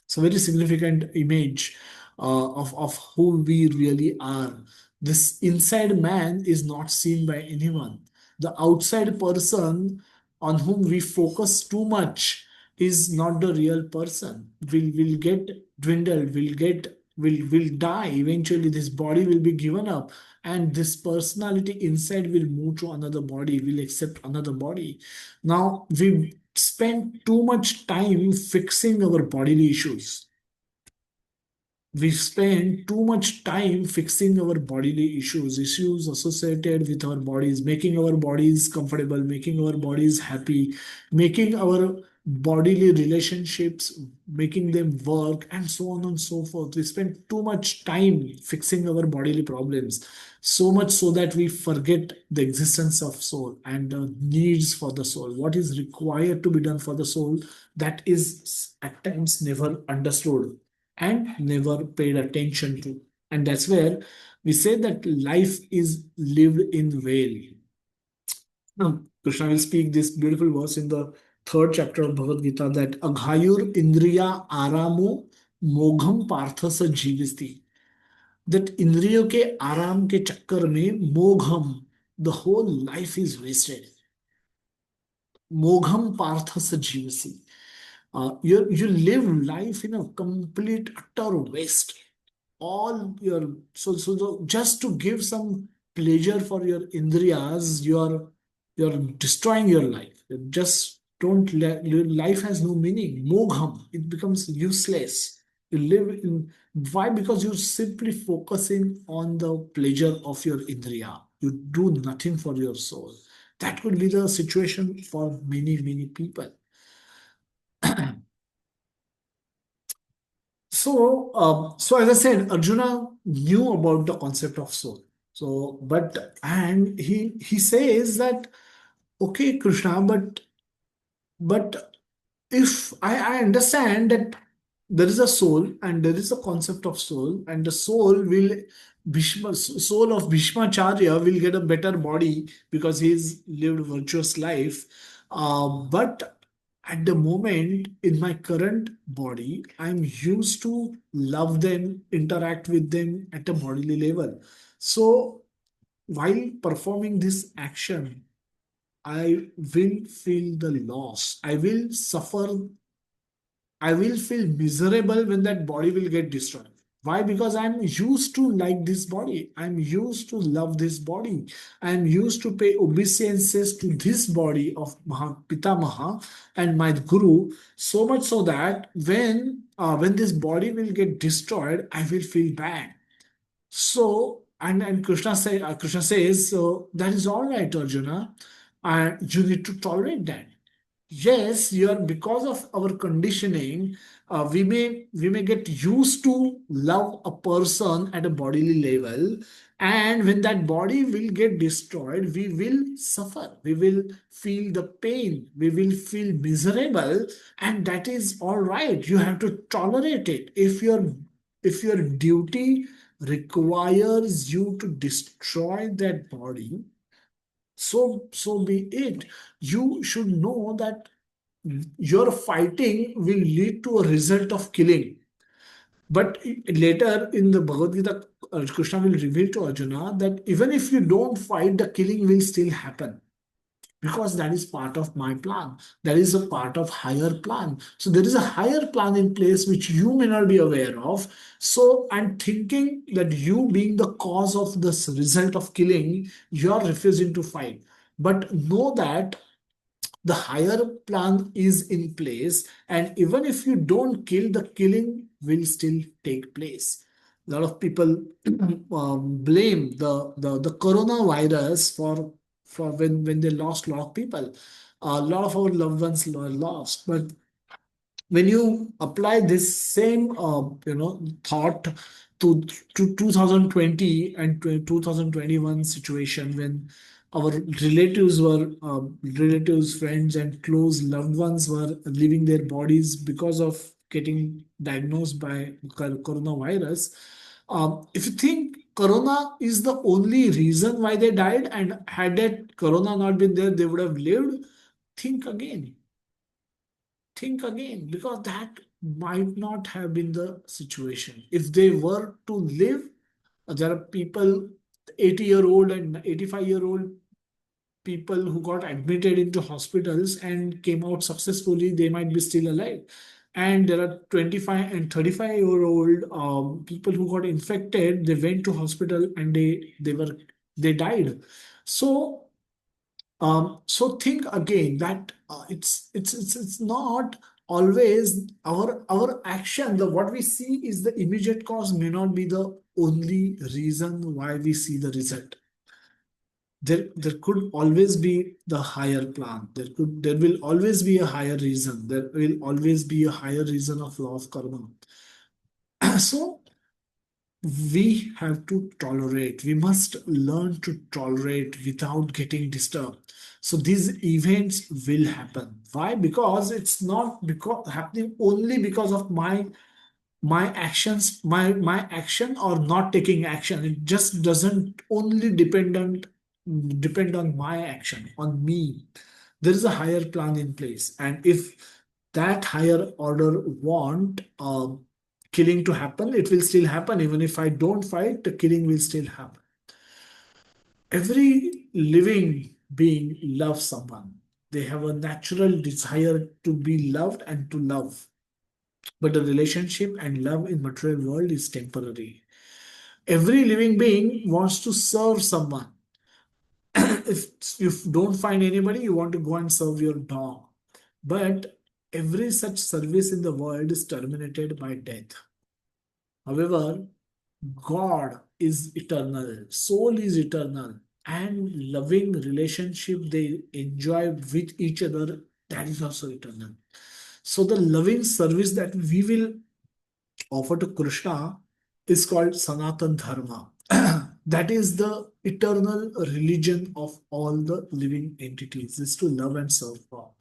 It's a very significant image of who we really are. This inside man is not seen by anyone. The outside person on whom we focus too much is not the real person. Will get dwindled, will die. Eventually, this body will be given up, and this personality inside will move to another body, will accept another body. Now we spend too much time fixing our bodily issues. We spend too much time fixing our bodily issues associated with our bodies, making our bodies comfortable, making our bodies happy, making our bodily relationships, making them work, and so on and so forth. We spend too much time fixing our bodily problems, so much so that we forget the existence of soul and the needs for the soul. What is required to be done for the soul, that is at times never understood and never paid attention to. And that's where we say that life is lived in veil. Now, Krishna will speak this beautiful verse in the third chapter of Bhagavad Gita, that Aghayur Indriya Aramo Mogham Parthasa Jivisti. That इंद्रियों के आराम के चक्कर में मोघम, the whole life is wasted. Mogham Parthasa Jivasi. You live life in a complete utter waste. All your just to give some pleasure for your indriyas, you're destroying your life. You just don't let your life has no meaning. Mogham, it becomes useless. You live in why? Because you're simply focusing on the pleasure of your indriya. You do nothing for your soul. That could be the situation for many people. So as I said, Arjuna knew about the concept of soul. So, but and he says that, okay, Krishna, but if I understand that there is a soul and there is a concept of soul, and the soul of Bhishmacharya will get a better body because he's lived virtuous life. But at the moment in my current body, I'm used to love them, interact with them at a bodily level. So while performing this action, I will feel the loss. I will feel miserable when that body will get destroyed. Why? Because I'm used to like this body. I'm used to love this body. I'm used to pay obeisances to this body of Pitamaha and my Guru, so much so that when this body will get destroyed, I will feel bad. So, and Krishna says, so that is all right, Arjuna, and you need to tolerate that. Yes, you are, because of our conditioning, we may get used to love a person at a bodily level, and when that body will get destroyed, we will suffer. We will feel the pain. We will feel miserable, and that is all right. You have to tolerate it. If your duty requires you to destroy that body, so be it. You should know that your fighting will lead to a result of killing. But later in the Bhagavad Gita, Krishna will reveal to Arjuna that even if you don't fight, the killing will still happen, because that is part of my plan. That is a part of higher plan. So there is a higher plan in place which you may not be aware of. So I'm thinking that you being the cause of this result of killing, you are refusing to fight. But know that the higher plan is in place, and even if you don't kill, the killing will still take place. A lot of people blame the coronavirus for when they lost a lot of people. A lot of our loved ones were lost, but when you apply this same thought to 2020 and 2021 situation, when our relatives, friends, and close loved ones were leaving their bodies because of getting diagnosed by coronavirus. If you think corona is the only reason why they died, and had that corona not been there, they would have lived, think again. Think again, because that might not have been the situation. If they were to live, there are people, 80-year-old and 85-year-old people who got admitted into hospitals and came out successfully, they might be still alive. And there are 25 and 35-year-old people who got infected. They went to hospital and they died. So so think again that it's not always our action. The what we see is the immediate cause may not be the only reason why we see the result. There could always be the higher plan. There will always be a higher reason. There will always be a higher reason of law of karma. So we have to tolerate. We must learn to tolerate without getting disturbed. So these events will happen. Why? Because it's not because happening only because of my actions, my action or not taking action. It just doesn't only depend on my action, on me. There is a higher plan in place, and if that higher order want killing to happen, it will still happen. Even if I don't fight, the killing will still happen. Every living being loves someone. They have a natural desire to be loved and to love. But the relationship and love in material world is temporary. Every living being wants to serve someone. If you don't find anybody, you want to go and serve your dog. But every such service in the world is terminated by death. However, God is eternal, soul is eternal, and loving relationship they enjoy with each other, that is also eternal. So the loving service that we will offer to Krishna is called Sanatan Dharma. That is the eternal religion of all the living entities, is to love and serve God.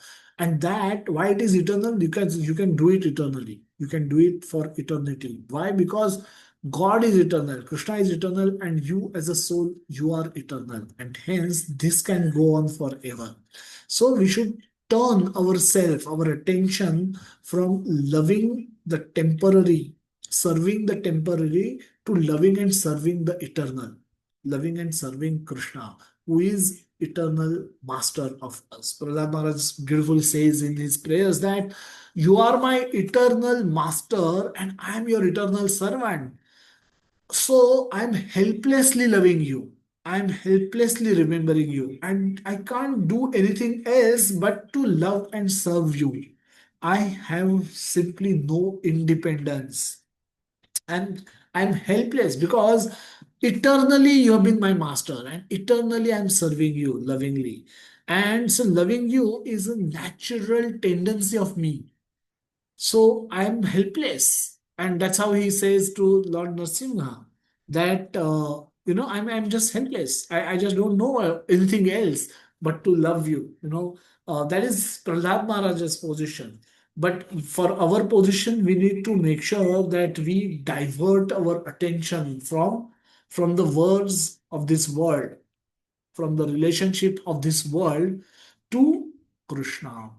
And that, why it is eternal? Because you can do it eternally. You can do it for eternity. Why? Because God is eternal, Krishna is eternal, and you as a soul, you are eternal. And hence, this can go on forever. So we should turn ourselves, our attention from loving the temporary, serving the temporary, to loving and serving the eternal, loving and serving Krishna, who is eternal master of us. Prahlad Maharaj beautifully says in his prayers that you are my eternal master and I am your eternal servant. So I'm helplessly loving you. I'm helplessly remembering you. And I can't do anything else but to love and serve you. I have simply no independence. And I'm helpless because eternally you have been my master and eternally I'm serving you lovingly. And so loving you is a natural tendency of me. So I'm helpless. And that's how he says to Lord Narasimha that, I'm just helpless. I just don't know anything else but to love you. That is Prahlad Maharaj's position. But for our position, we need to make sure that we divert our attention from the words of this world, from the relationship of this world to Krishna.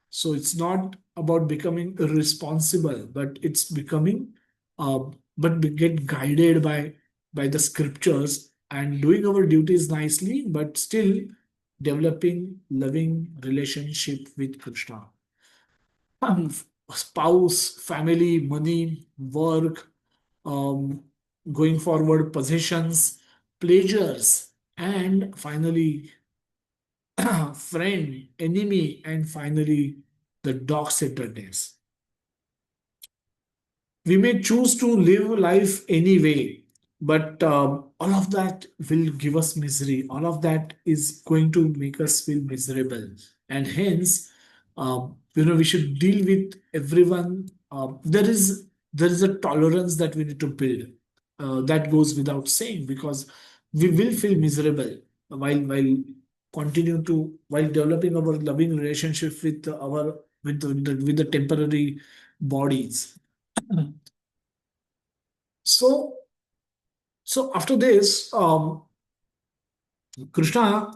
So it's not about becoming irresponsible, but it's becoming, uh, but we get guided by the scriptures and doing our duties nicely, but still developing loving relationship with Krishna. Um, Spouse, family, money, work, um, going forward, possessions, pleasures, and finally friend, enemy, and finally the dog-centeredness. We may choose to live life anyway, but all of that will give us misery. All of that is going to make us feel miserable, and hence, we should deal with everyone. There is a tolerance that we need to build. That goes without saying because we will feel miserable while continue to while developing our loving relationship with our with the temporary bodies. So, so after this, Krishna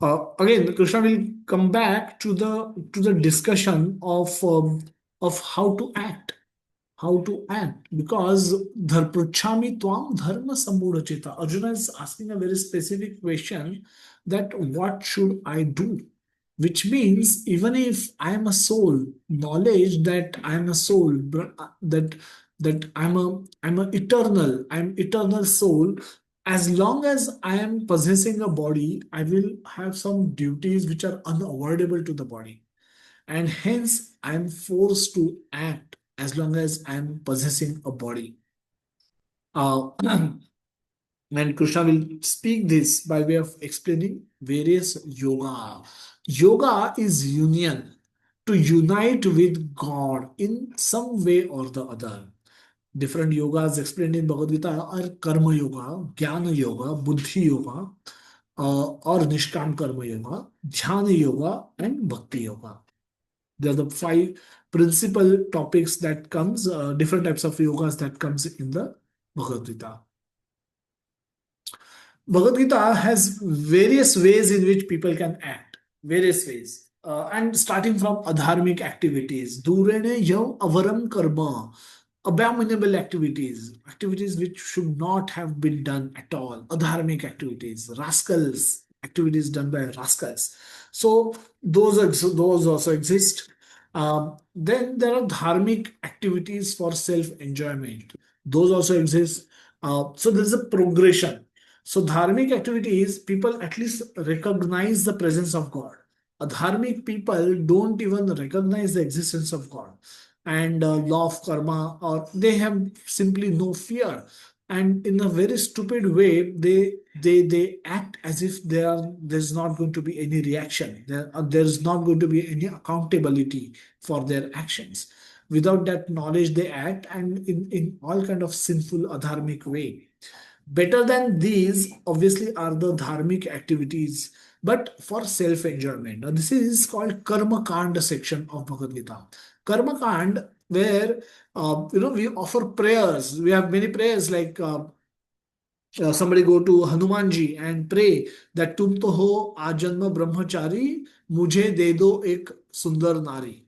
Again, Krishna will come back to the discussion of how to act, because pruchhami tvam dharma samudachita. Arjuna is asking a very specific question, that what should I do? Which means, even if I am a soul, knowledge that I am a soul, that I'm eternal soul. As long as I am possessing a body, I will have some duties which are unavoidable to the body, and hence I am forced to act as long as I am possessing a body. Uh, and Krishna will speak this by way of explaining various yoga. Yoga is union, to unite with God in some way or the other. Different yogas explained in Bhagavad Gita are karma yoga, jnana yoga, buddhi yoga, or nishkam karma yoga, dhyana yoga, and bhakti yoga. There are the five principal topics that comes, different types of yogas that comes in the Bhagavad Gita. Bhagavad Gita has various ways in which people can act, various ways. And starting from adharmic activities, durene yav avaram karma, abominable activities, activities which should not have been done at all, adharmic activities, rascals, activities done by rascals. So those also exist. Then there are dharmic activities for self-enjoyment. Those also exist. So there's a progression. So dharmic activities, people at least recognize the presence of God. Adharmic people don't even recognize the existence of God and law of karma, or they have simply no fear. And in a very stupid way, they act as if there's not going to be any reaction. There's not going to be any accountability for their actions. Without that knowledge, they act, and in all kind of sinful adharmic way. Better than these, obviously, are the dharmic activities, but for self enjoyment. Now, this is called Karma Kanda section of Bhagavad Gita. Karma Kand, where we offer prayers. We have many prayers, like somebody go to Hanumanji and pray that tum to ho ajanma brahmachari, mujhe de do ek sundar nari.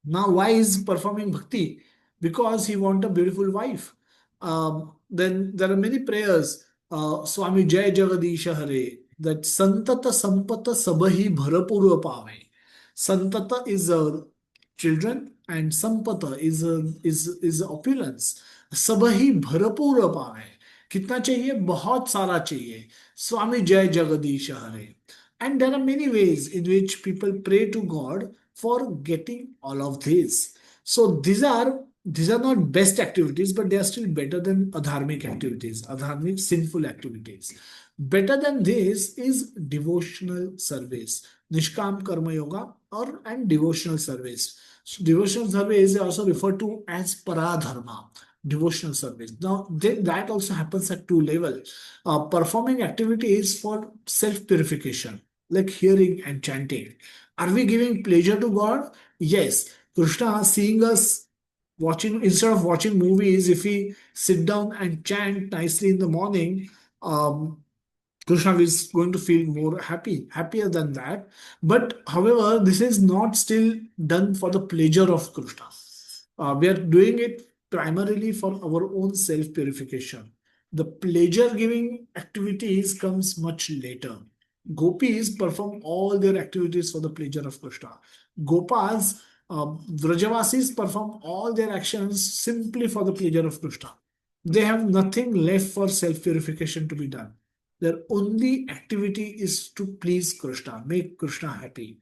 Now, why is performing bhakti? Because he want a beautiful wife. Then there are many prayers. Swami Jai Jagadisha Hare. That Santata Sampata Sabahi Bharapura Pave. Santata is children, and Sampata is opulence. Sabahi Bharapura Pave. कितना चाहिए? बहुत सारा चाहिए. Swami Jai Jagadisha Hare. And there are many ways in which people pray to God for getting all of this. So these are not best activities, but they are still better than adharmic activities, adharmic sinful activities. Better than this is devotional service, nishkam karma yoga, or and devotional service. So devotional service is also referred to as paradharma, devotional service. Now that also happens at two levels. Performing activities for self purification, like hearing and chanting. Are we giving pleasure to God? Yes. Krishna seeing us watching, instead of watching movies, if we sit down and chant nicely in the morning, um, Krishna is going to feel more happier than that. But however, this is not still done for the pleasure of Krishna. We are doing it primarily for our own self purification. The pleasure giving activities comes much later. Gopis perform all their activities for the pleasure of Krishna. Gopas, Vrajavasis perform all their actions simply for the pleasure of Krishna. They have nothing left for self purification to be done. Their only activity is to please Krishna, make Krishna happy.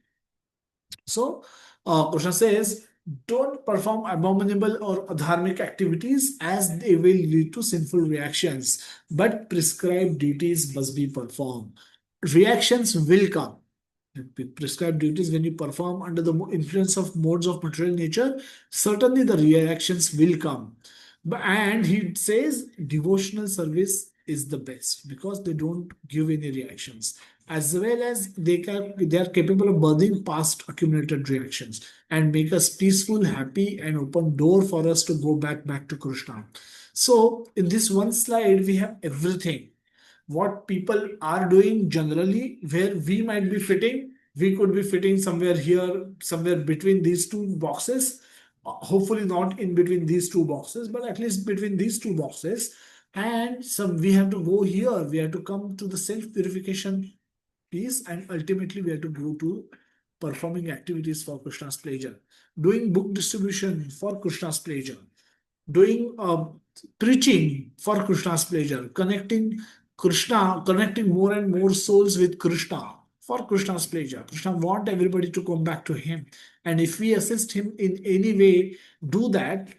So, Krishna says, don't perform abominable or adharmic activities, as they will lead to sinful reactions, but prescribed duties must be performed. Reactions will come. Prescribed duties, when you perform under the influence of modes of material nature, certainly the reactions will come. And he says devotional service is the best because they don't give any reactions, as well as they are capable of burning past accumulated reactions and make us peaceful, happy, and open door for us to go back to Krishna. So in this one slide we have everything. what people are doing generally, where we might be fitting. We could be fitting somewhere here, somewhere between these two boxes. Hopefully not in between these two boxes, but at least between these two boxes. And some we have to go here. We have to come to the self purification piece, and ultimately we have to go to performing activities for Krishna's pleasure, doing book distribution for Krishna's pleasure, doing preaching for Krishna's pleasure, connecting more and more souls with Krishna for Krishna's pleasure. Krishna want everybody to come back to him, and if we assist him in any way, do that,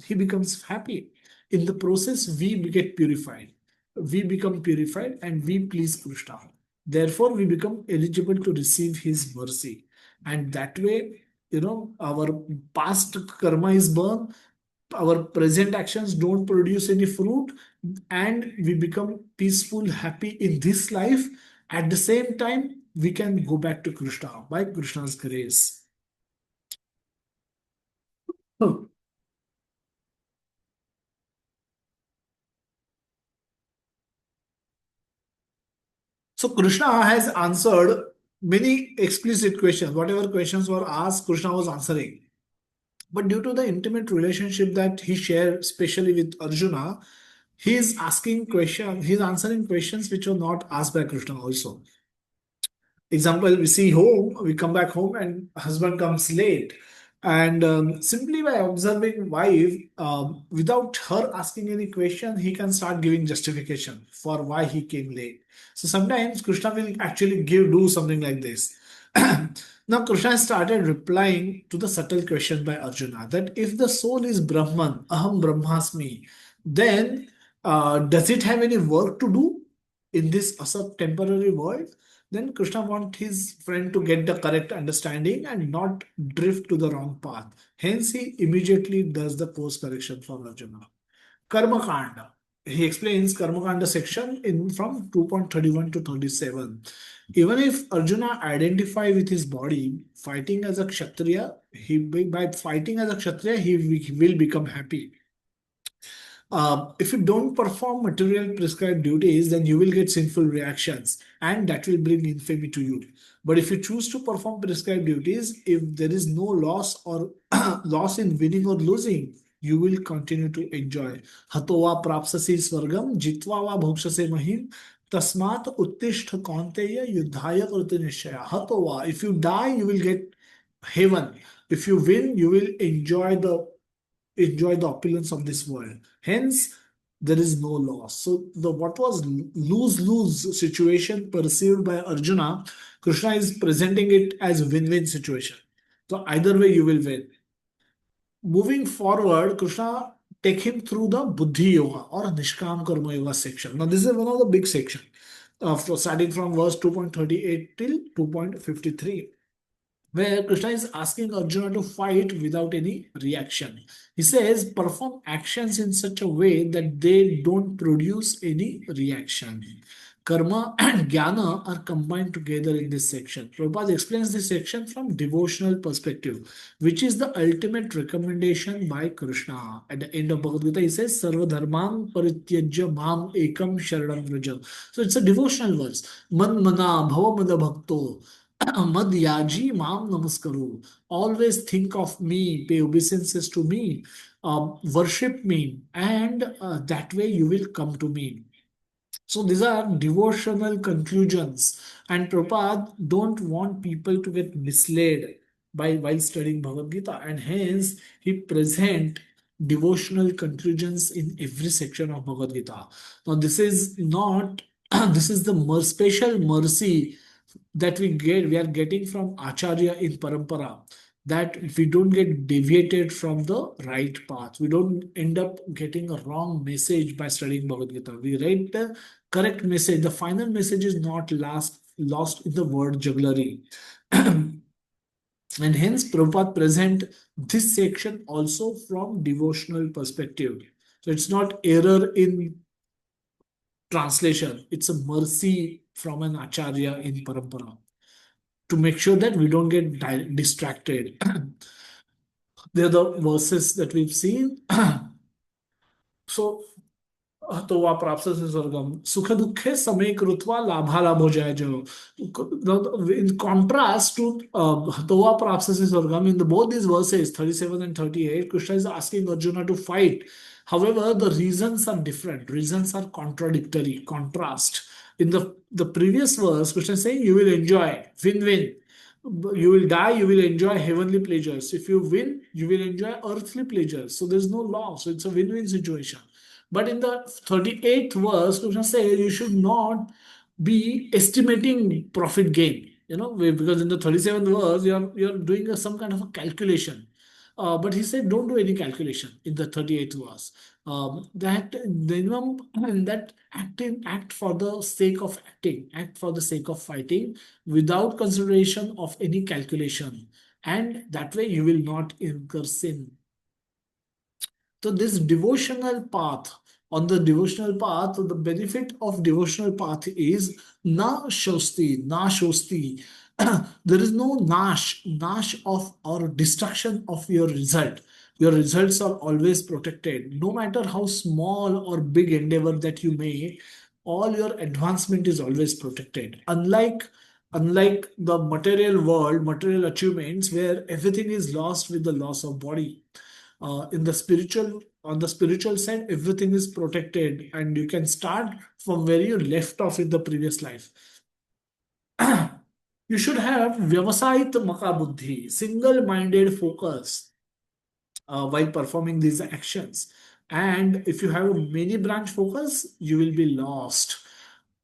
he becomes happy. In the process, we get purified. We become purified, and we please Krishna. Therefore, we become eligible to receive his mercy, and that way, our past karma is burned, our present actions don't produce any fruit, and we become peaceful, happy in this life. At the same time, we can go back to Krishna by Krishna's grace. Hmm. So Krishna has answered many explicit questions. Whatever questions were asked, Krishna was answering. But due to the intimate relationship that he shared, especially with Arjuna, he is asking questions, he's answering questions which were not asked by Krishna also. Example, we see home, we come back home and husband comes late. And simply by observing wife, without her asking any question, he can start giving justification for why he came late. So sometimes Krishna will actually do something like this. Now Krishna started replying to the subtle question by Arjuna, that if the soul is Brahman, Aham Brahmasmi, then does it have any work to do in this asat temporary world? Then Krishna wants his friend to get the correct understanding and not drift to the wrong path. Hence, he immediately does the course correction for Arjuna. Karma Kanda. He explains Karma Kanda section in from 2.31 to 37. Even if Arjuna identify with his body, fighting as a Kshatriya, by fighting as a Kshatriya, he will become happy. If you don't perform material prescribed duties, then you will get sinful reactions, and that will bring infamy to you. But if you choose to perform prescribed duties, if there is no loss or loss in winning or losing, you will continue to enjoy. Hatova prapsasi swargam jitva va bhokshase mahim tasmat uttishth kaunteya yudhaya kriti nishaya. Hatova, if you die, you will get heaven. If you win, you will enjoy the opulence of this world. Hence, there is no loss. So the what was lose-lose situation perceived by Arjuna, Krishna is presenting it as win-win situation. So either way you will win. Moving forward, Krishna take him through the Buddhi Yoga or Nishkam Karma Yoga section. Now this is one of the big section, starting from verse 2.38 till 2.53, where Krishna is asking Arjuna to fight without any reaction. He says, perform actions in such a way that they don't produce any reaction. Karma and jnana are combined together in this section. Prabhupada explains this section from devotional perspective, which is the ultimate recommendation by Krishna. At the end of Bhagavad Gita, he says, Sarva dharmam parityajya mam ekam sharanam vraja. So it's a devotional verse. Man mana bhava mada bhakto mad yaji mam namaskaru. Always think of me, pay obeisances to me, worship me, and that way you will come to me. So these are devotional conclusions, and Prabhupada don't want people to get misled by while studying Bhagavad Gita, and hence he present devotional conclusions in every section of Bhagavad Gita. Now this is not this is the special mercy that we are getting from Acharya in Parampara, that we don't get deviated from the right path. We don't end up getting a wrong message by studying Bhagavad Gita. We write the correct message. The final message is not lost in the word jugglery. And hence Prabhupada present this section also from devotional perspective. So it's not error in translation. It's a mercy from an Acharya in Parampara to make sure that we don't get distracted. They're the verses that we've seen. So तो वा प्राप्त से स्वर्गम सुख दुखे समय कृत्वा लाभालाभो जय जयो. In contrast to Hatowa Prapsasi Swargam, in both these verses, 37 and 38, Krishna is asking Arjuna to fight. However, the reasons are different. Reasons are contradictory, contrast. In the previous verse, Krishna is saying, you will enjoy, win-win. You will die, you will enjoy heavenly pleasures. If you win, you will enjoy earthly pleasures. So there's no loss. So it's a win-win situation. But in the 38th verse, Krishna says you should not be estimating profit gain. Because in the 37th verse, you're doing some kind of a calculation. But he said, don't do any calculation in the 38th verse. That minimum that act for the sake of acting, act for the sake of fighting without consideration of any calculation. And that way you will not incur sin. So this devotional path, on the devotional path, the benefit of devotional path is na shosti, na shosti. There is no nash of or destruction of your result. Your results are always protected. No matter how small or big endeavor that you make, all your advancement is always protected. Unlike the material world, material achievements where everything is lost with the loss of body, in the spiritual on the spiritual side, everything is protected and you can start from where you left off in the previous life. You should have vyavasayit makabuddhi, single minded focus while performing these actions. And if you have a many branch focus, you will be lost.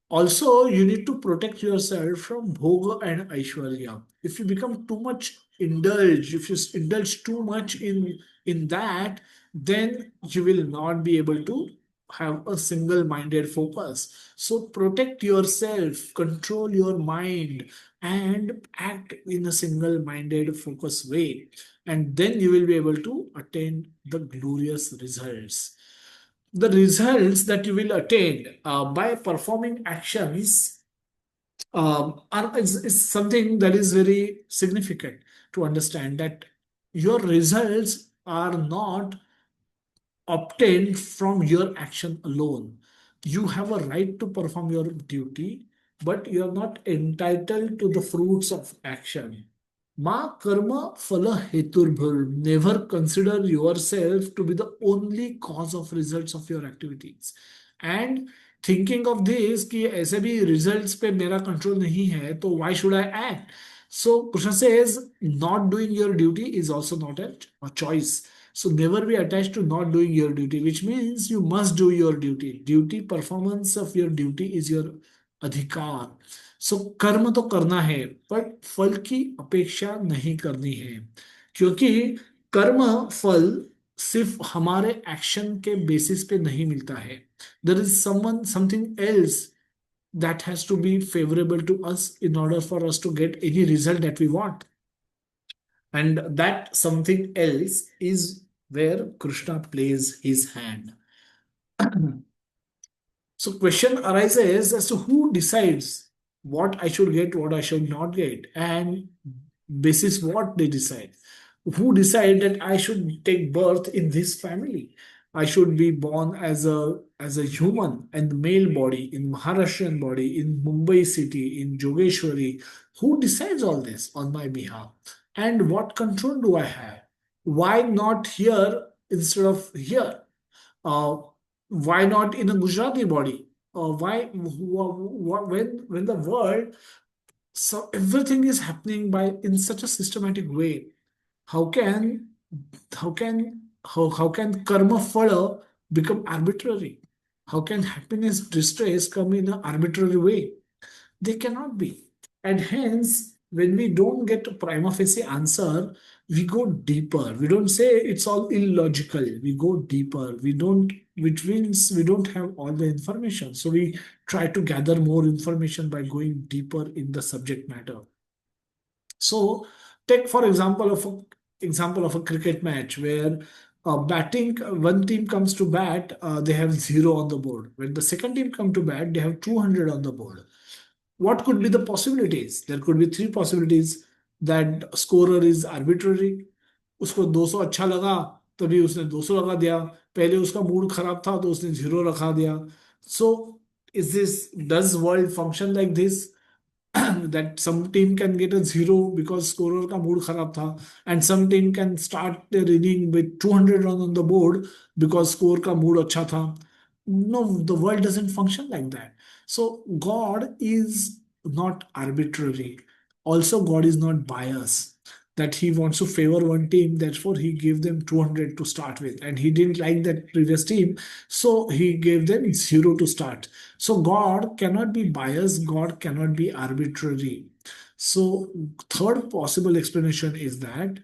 Also, you need to protect yourself from bhoga and aishwarya. If you become too much indulged, if you indulge too much in that, then you will not be able to have a single-minded focus. So protect yourself, control your mind, and act in a single-minded focus way. And then you will be able to attain the glorious results. The results that you will attain by performing actions is something that is very significant to understand, that your results are not obtained from your action alone. You have a right to perform your duty, but you are not entitled to the fruits of action. Ma karma phala heturbhur. Never consider yourself to be the only cause of results of your activities. And thinking of this कि ऐसे भी results पे मेरा control नहीं है, तो why should I act? So Krishna says not doing your duty is also not a choice. So never be attached to not doing your duty, which means you must do your duty. Duty, performance of your duty is your अधिकार. सो कर्म तो करना है, पर फल की अपेक्षा नहीं करनी है, क्योंकि कर्म फल सिर्फ हमारे एक्शन के बेसिस पे नहीं मिलता है. There is someone something else that has to be favorable to us in order for us to get any result that we want. And that something else is where Krishna plays his hand. So question arises as to who decides what I should get, what I should not get, and basis what they decide. Who decide that I should take birth in this family? I should be born as a human and male body in Maharashtrian body in Mumbai city in Jogeshwari. Who decides all this on my behalf? And what control do I have? Why not here instead of here? Uh, why not in a Gujarati body? When the world, so everything is happening by in such a systematic way? How can how can karma phala become arbitrary? How can happiness distress come in an arbitrary way? They cannot be. And hence, when we don't get a prima facie answer, we go deeper. We don't say it's all illogical. We go deeper. We don't, which means we don't have all the information. So we try to gather more information by going deeper in the subject matter. So take for example of a cricket match where batting one team comes to bat, they have zero on the board. When the second team come to bat, they have 200 on the board. What could be the possibilities? There could be three possibilities. That scorer is arbitrary, उसको 200 अच्छा लगा, तभी उसने 200 लगा दिया। पहले उसका mood खराब था तो उसने 0 रखा दिया। So is this, does world function like this? that some team can get a zero because scorer का mood खराब था, and some team can start their inning with 200 runs on the board because score का mood अच्छा था. No, the world doesn't function like that. So God is not arbitrary. Also, God is not biased. That he wants to favor one team, therefore he gave them 200 to start with, and he didn't like that previous team, so he gave them 0 to start. So God cannot be biased, God cannot be arbitrary. So third possible explanation is that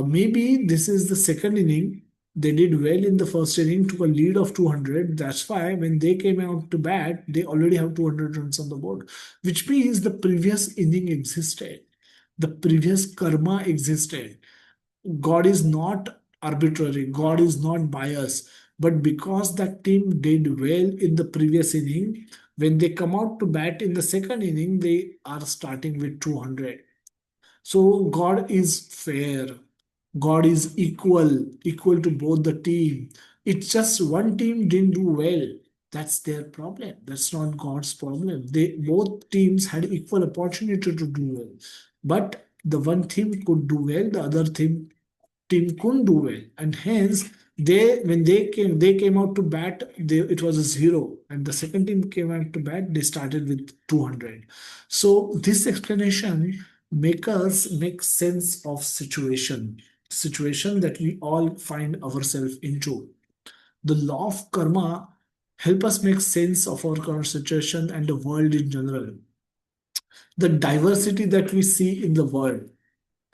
maybe this is the second inning. They did well in the first inning, took a lead of 200. That's why when they came out to bat, they already have 200 runs on the board, which means the previous inning existed. The previous karma existed. God is not arbitrary, God is not biased. But because that team did well in the previous inning, when they come out to bat in the second inning, they are starting with 200. So God is fair. God is equal to both the team. It's just one team didn't do well. That's their problem. That's not God's problem. They both teams had equal opportunity to do well. But the one team could do well, the other team couldn't do well, and hence they when they came out to bat, it was a zero, and the second team came out to bat, they started with 200. So this explanation make us make sense of situation that we all find ourselves into. The law of karma help us make sense of our current situation and the world in general. The diversity that we see in the world,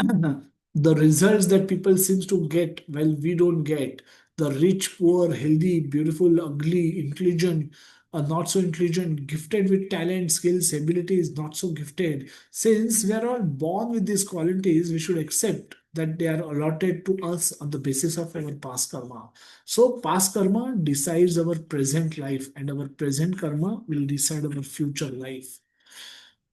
the results that people seems to get, well, we don't get. The rich, poor, healthy, beautiful, ugly, intelligent, not so intelligent, gifted with talent, skills, abilities, not so gifted. Since we are all born with these qualities, we should accept that they are allotted to us on the basis of our past karma. So past karma decides our present life, and our present karma will decide our future life.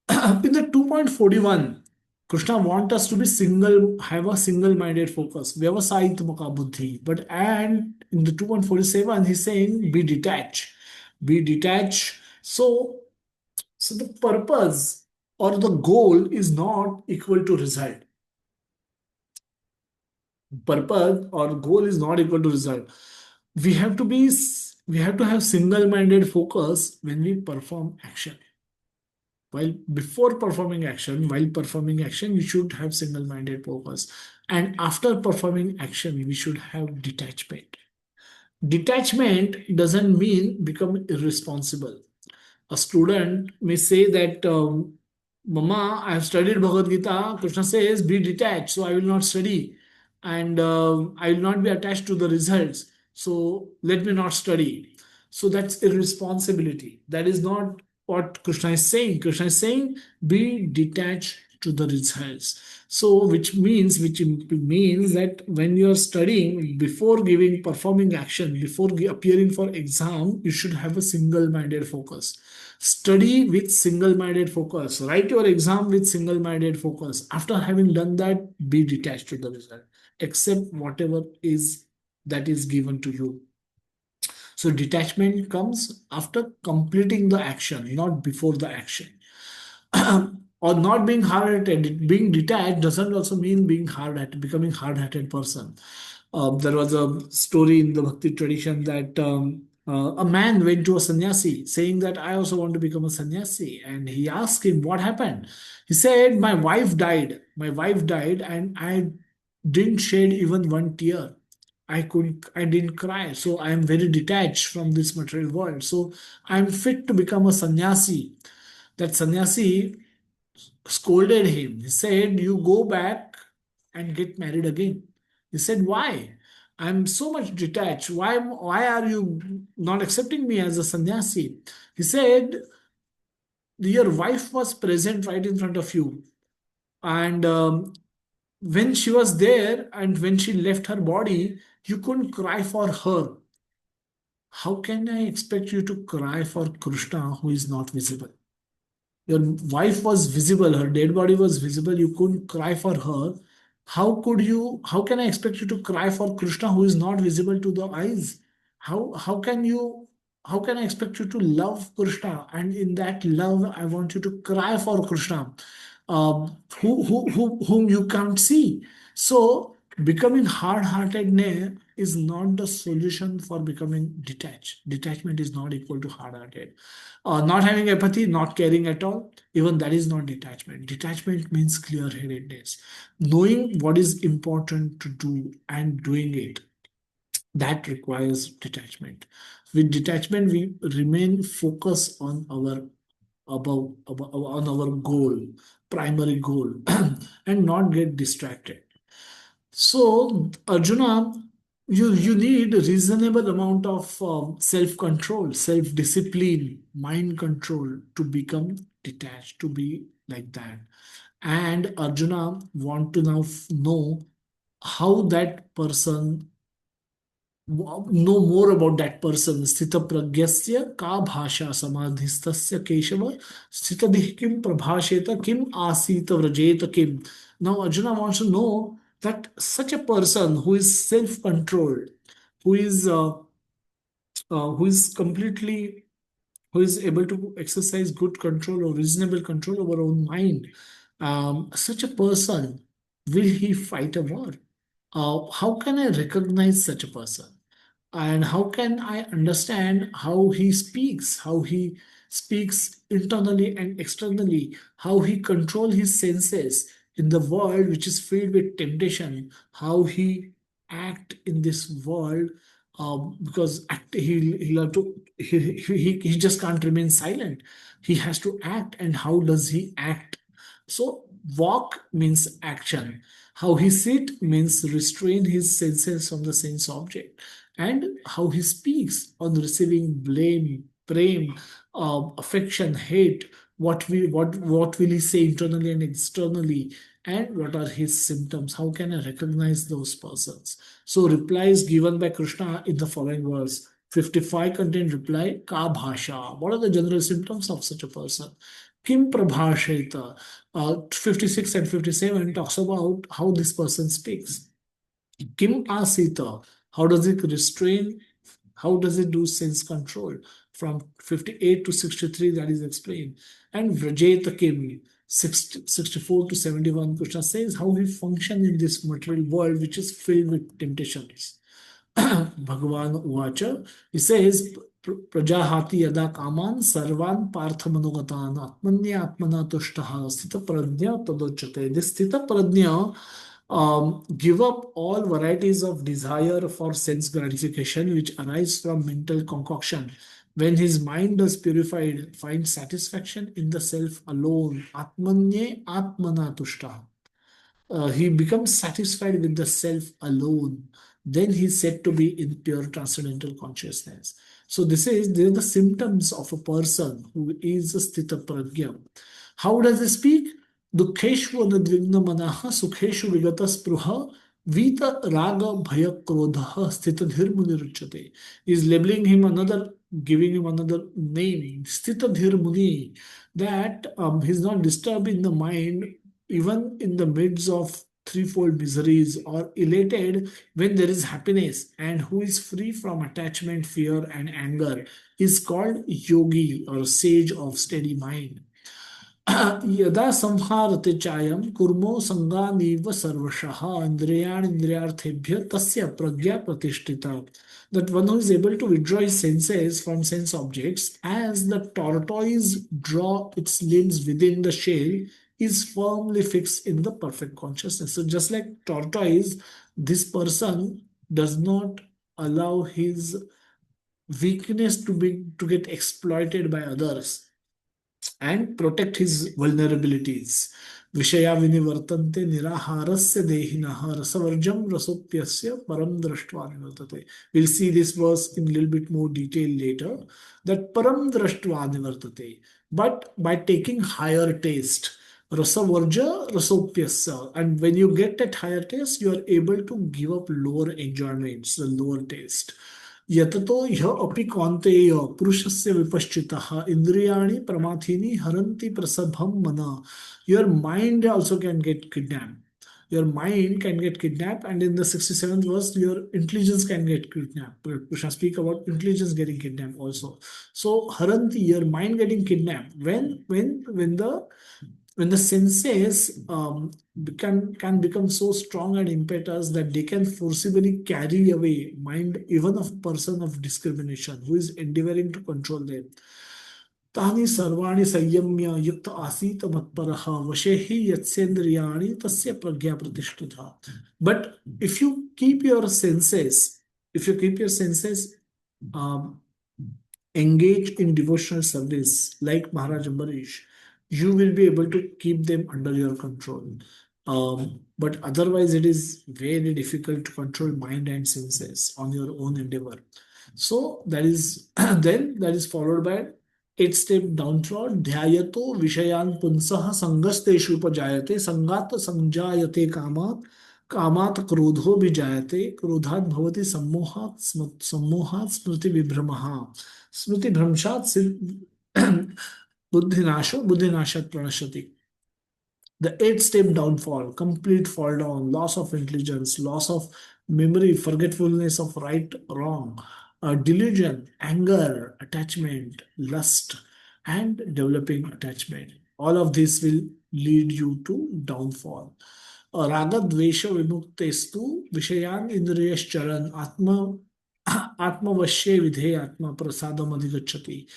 In the 2.41, Krishna wants us to be single, have a single-minded focus. Vyavasayitmaka buddhi. But and in the 2.47, he's saying be detached. Be detached. So the purpose or the goal is not equal to result. Purpose or goal is not equal to result. We have to be we have to have single-minded focus when we perform action. While performing action, we should have single-minded focus. And after performing action, we should have detachment. Detachment doesn't mean become irresponsible. A student may say that, Mama, I have studied Bhagavad Gita. Krishna says, be detached, so I will not study. And I will not be attached to the results. So let me not study. So that's irresponsibility. That is not what Krishna is saying. Krishna is saying, be detached to the results. So, which means that when you are studying, before giving performing action, before appearing for exam, you should have a single-minded focus. Study with single-minded focus. Write your exam with single-minded focus. After having done that, be detached to the result. Accept whatever is that is given to you. So detachment comes after completing the action, not before the action. Or not being hard-headed. Being detached doesn't also mean being hard-headed, becoming hard-headed person. There was a story in the Bhakti tradition that a man went to a sannyasi saying that I also want to become a sannyasi. And he asked him what happened. He said, my wife died. My wife died, and I didn't shed even one tear. I didn't cry. So I am very detached from this material world. So I'm fit to become a sannyasi. That sannyasi scolded him. He said, you go back and get married again. He said, why? I'm so much detached. Why are you not accepting me as a sannyasi? He said, your wife was present right in front of you. And when she was there and when she left her body, you couldn't cry for her. How can I expect you to cry for Krishna who is not visible? Your wife was visible, her dead body was visible, you couldn't cry for her. How can I expect you to cry for Krishna who is not visible to the eyes? How can you, how can I expect you to love Krishna? And in that love, I want you to cry for Krishna, whom you can't see. So becoming hard-hearted is not the solution for becoming detached. Detachment is not equal to hard-hearted. Not having empathy, not caring at all, even that is not detachment. Detachment means clear-headedness, knowing what is important to do and doing it. That requires detachment. With detachment, we remain focused on our on our goal, primary goal, and not get distracted. So, Arjuna, you need a reasonable amount of self-control, self-discipline, mind control to become detached, to be like that. And Arjuna want to now know how that person, know more about that person. Sthita pragyasya ka bhasha samadhistasya keshava sthitadih kim prabhasheta kim asita vrajeta kim. Now Arjuna wants to know that such a person who is self-controlled, who is completely, who is able to exercise good control or reasonable control over our own mind, such a person, will he fight a war? How can I recognize such a person? And how can I understand how he speaks internally and externally, how he control his senses in the world which is filled with temptation, how he act in this world, because he'll have to, he just can't remain silent. He has to act, and how does he act? So walk means action. How he sit means restrain his senses from the sense object, and how he speaks on receiving blame, blame, affection, hate. What will he say internally and externally, and what are his symptoms? How can I recognize those persons? So reply is given by Krishna in the following verse. 55 contain reply ka bhasha. What are the general symptoms of such a person? Kim prabhasheta. 56 and 57 talks about how this person speaks. Kim Asita, how does it restrain? How does it do sense control? From 58 to 63, that is explained. And Vrajeta Kim, 64 to 71, Krishna says how he functions in this material world which is filled with temptations. Bhagavan Uvacha, he says, Prajahati yada kaman sarvan parthamanugatan atmanya atmana tushtaha sthita prajna tadochate. This sthita prajna give up all varieties of desire for sense gratification which arise from mental concoction. When his mind is purified, finds satisfaction in the self alone. Atmanye atmana tushtaha. He becomes satisfied with the self alone. Then he's said to be in pure transcendental consciousness. So these are the symptoms of a person who is a sthita prajna. How does he speak? Dukheshu anadvigna manaha sukheshu vigata spruha vita raga bhaya krodha sthitadhir muniruchate. Is labeling him another, giving him another name, sthitadhir muni, that he's not disturbed in the mind even in the midst of threefold miseries, or elated when there is happiness, and who is free from attachment, fear, and anger, is called yogi or sage of steady mind. यदा संहारते चायं कुर्मो संगानीव सर्वशः इंद्रियार्थेभ्य तस्य प्रज्ञा प्रतिष्ठिता. That one who is able to withdraw his senses from sense objects, as the tortoise draw its limbs within the shell, is firmly fixed in the perfect consciousness. So just like tortoise, this person does not allow his weakness to get exploited by others, and protect his vulnerabilities. Vishaya vinivartante niraharasya dehinah rasavarjam rasopyasya param drashtva nivartate. We'll see this verse in a little bit more detail later, that param drashtva nivartate. But by taking higher taste, rasavarja rasopyasya, and when you get that higher taste, you are able to give up lower enjoyments, the lower taste. यततो यह अपि कौन्तेय पुरुषस्य विपश्चितः इंद्रियाणि प्रमाथीनि हरन्ति प्रसभम mana. Your mind also can get kidnapped. Your mind can get kidnapped, and in the 67th verse, your intelligence can get kidnapped. We shall speak about intelligence getting kidnapped also. So, Haranti, your mind getting kidnapped when the senses can become so strong and impetus that they can forcibly carry away mind even of person of discrimination who is endeavoring to control them. तानि सर्वाणि संयम्य युक्त आसीत मत्परः वशे हि यत्सेन्द्रियाणि तस्य प्रज्ञा प्रतिष्ठिता. But if you keep your senses um, engage in devotional service like Maharaj Ambarish, you will be able to keep them under your control. But otherwise, it is very difficult to control mind and senses on your own endeavor. So that is then that is followed by 8 step down throughout. ध्यायतो विषयान् पुंसः संगस्तेषु उपजायते संगात संजायते कामात् कामात् क्रोधो विजायते क्रोधात् भवति सम्मोहात् सम्मोहात् स्मृति विभ्रमः स्मृति भ्रंशात् बुद्धिनाशो बुद्धिनाशात् प्रणश्यति. The 8 step downfall, complete fall down, loss of intelligence, loss of memory, forgetfulness of right, wrong, delusion, anger, attachment, lust, and developing attachment. All of this will lead you to downfall. रागद्वेष विमुक्तेस्तु विषयान् इन्द्रियश्चरन् आत्मवश्ये विधे आत्मा प्रसादम अधिगच्छति.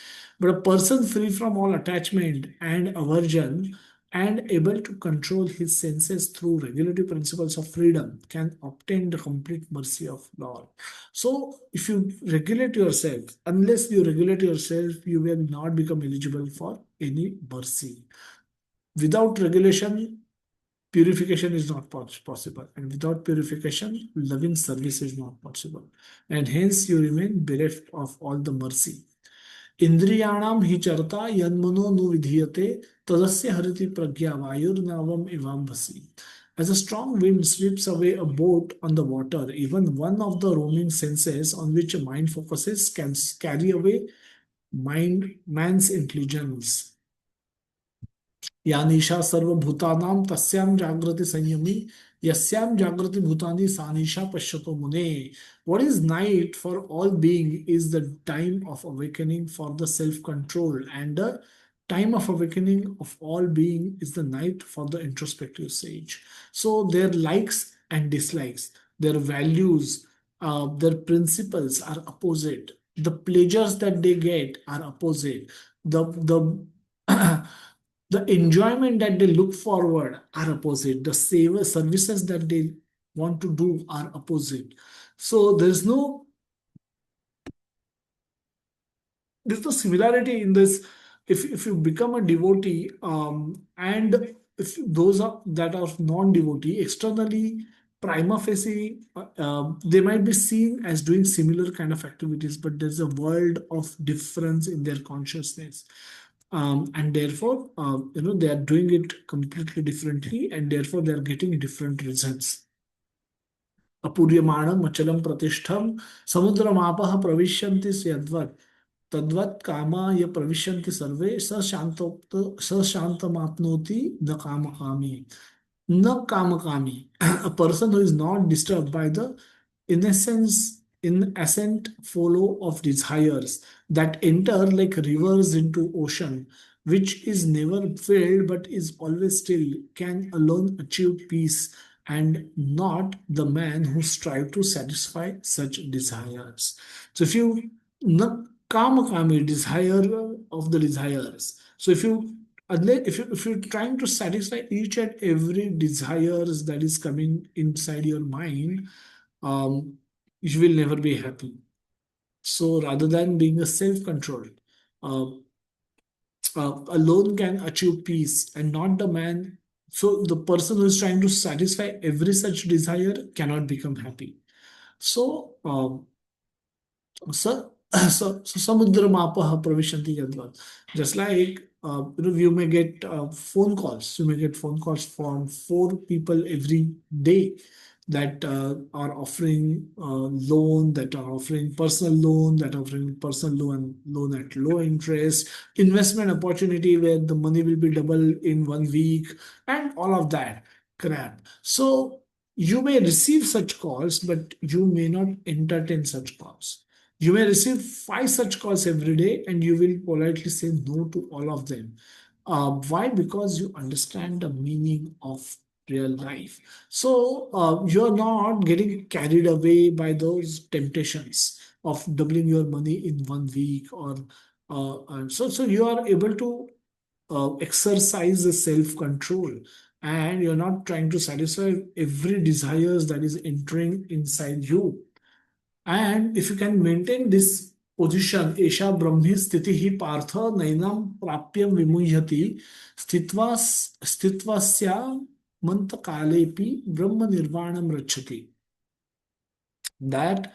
But a person free from all attachment and aversion and able to control his senses through regulative principles of freedom can obtain the complete mercy of Lord. So, if you regulate yourself, unless you regulate yourself, you will not become eligible for any mercy. Without regulation, purification is not possible, and without purification, loving service is not possible, and hence you remain bereft of all the mercy. इंद्रियाणाम हि चरता यन्मनो नु विधीयते तदस्य हरिति प्रज्ञा वायुर्नावम इवाम्भसी. As a strong wind sweeps away a boat on the water, even one of the roaming senses on which a mind focuses can carry away man's intelligence. या निशा सर्वभूतानां तस्यां जागृति संयमी यस्यां जागृति भूतानि सा निशा पश्यतो मुने. What is night for all being is the time of awakening for the self-control, and the time of awakening of all being is the night for the introspective sage. So their likes and dislikes, their values, their principles are opposite. The pleasures that they get are opposite. The the enjoyment that they look forward are opposite. The services that they want to do are opposite. So there's no similarity in this. If you become a devotee, and if those are that are non-devotee externally, prima facie, they might be seen as doing similar kind of activities, but there's a world of difference in their consciousness. And therefore, they are doing it completely differently, and therefore they are getting different results. अपूर्यमाणम अचलम प्रतिष्ठम समुद्रमापः प्रविशन्ति यद्वत् तद्वत् कामाय प्रविशन्ति सर्वे स शान्तोक्त स शान्तमाप्नोति न कामकामी. न कामकामी, a person who is not disturbed by the innocent flow of desires that enter like rivers into ocean, which is never filled but is always still, can alone achieve peace, and not the man who strive to satisfy such desires. So if you kama desire of the desires. So if you're trying to satisfy each and every desires that is coming inside your mind, you will never be happy. So rather than being a self-controlled, uh, alone can achieve peace, and not the man. So the person who is trying to satisfy every such desire cannot become happy. So so samudra mapaha pravishanti yadvat. Just like you may get phone calls. You may get phone calls from 4 people every day that are offering loan, that are offering personal loan, that are offering personal loan at low interest, investment opportunity where the money will be double in 1 week, and all of that. Correct. So you may receive such calls, but you may not entertain such calls. You may receive five such calls every day, and you will politely say no to all of them. Why? Because you understand the meaning of real life. So you're not getting carried away by those temptations of doubling your money in 1 week, or so you are able to exercise the self-control, and you're not trying to satisfy every desires that is entering inside you. And if you can maintain this position, Esha Brahmi Sthiti Partha Nainam Prapyam Vimuhyati Sthitvasya Mantakalepi Brahma Nirvanam Rachati. That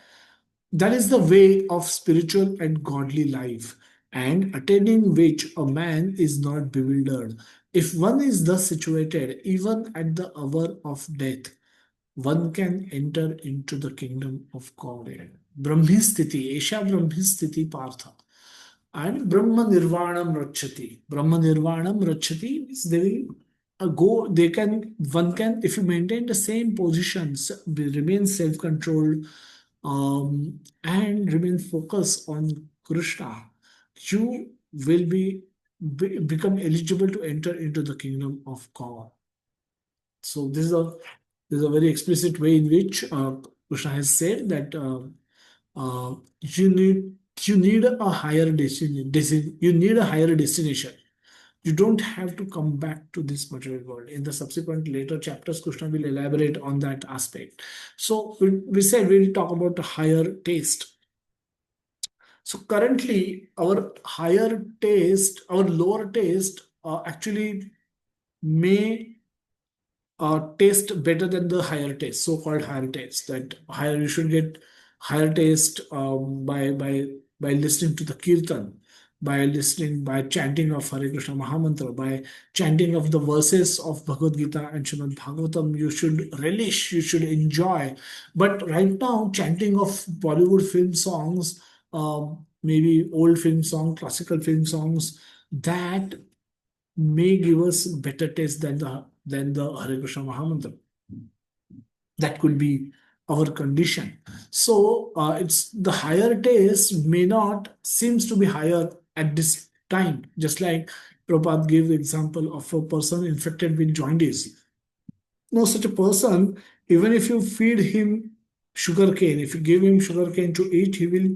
is the way of spiritual and godly life, and attaining which a man is not bewildered. If one is thus situated, even at the hour of death, one can enter into the kingdom of God. Brahmistiti, Esha Brahmistiti Partha. And Brahma Nirvanam Rachati. Brahma Nirvanam Rachati means they will they can, one can, if you maintain the same positions, remain self controlled, and remain focused on Krishna, you will become eligible to enter into the kingdom of God. So this is a very explicit way in which Krishna has said that you need a higher destination. You need a higher destination. You don't have to come back to this material world. In the subsequent later chapters, Krishna will elaborate on that aspect. So we said we'll talk about the higher taste. So currently, our higher taste, our lower taste, actually may taste better than the higher taste, so-called higher taste. That higher, you should get higher taste by listening to the kirtan, by chanting of Hare Krishna Mahamantra, by chanting of the verses of Bhagavad Gita and Srimad Bhagavatam. You should relish, you should enjoy. But right now, chanting of Bollywood film songs, maybe old film song, classical film songs, that may give us better taste than the Hare Krishna Mahamantra. That could be our condition. So it's the higher taste may not seems to be higher at this time. Just like Prabhupada gave the example of a person infected with jaundice. No, such a person, even if you feed him sugarcane, if you give him sugarcane to eat, he will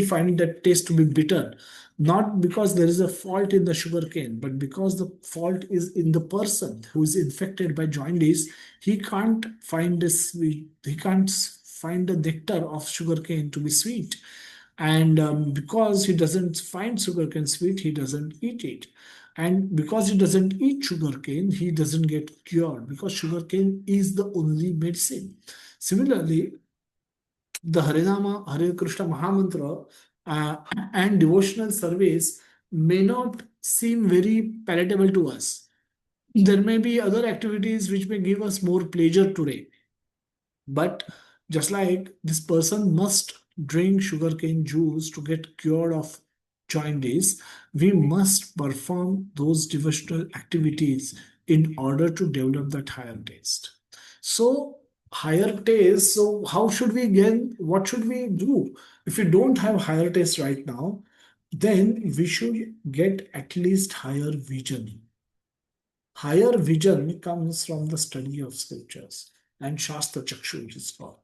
find that taste to be bitter. Not because there is a fault in the sugarcane, but because the fault is in the person who is infected by jaundice. He can't find this sweet, he can't find the nectar of sugarcane to be sweet. And because he doesn't find sugarcane sweet, he doesn't eat it. And because he doesn't eat sugarcane, he doesn't get cured, because sugarcane is the only medicine. Similarly, the Harinama, Hare Krishna Mahamantra, uh, and devotional service may not seem very palatable to us. There may be other activities which may give us more pleasure today. But just like this person must drink sugarcane juice to get cured of jaundice, we must perform those devotional activities in order to develop that higher taste. So, higher taste. So, how should we gain? What should we do? If we don't have higher taste right now, then we should get at least higher vision. Higher vision comes from the study of scriptures and Shastra Chakshu, which is called.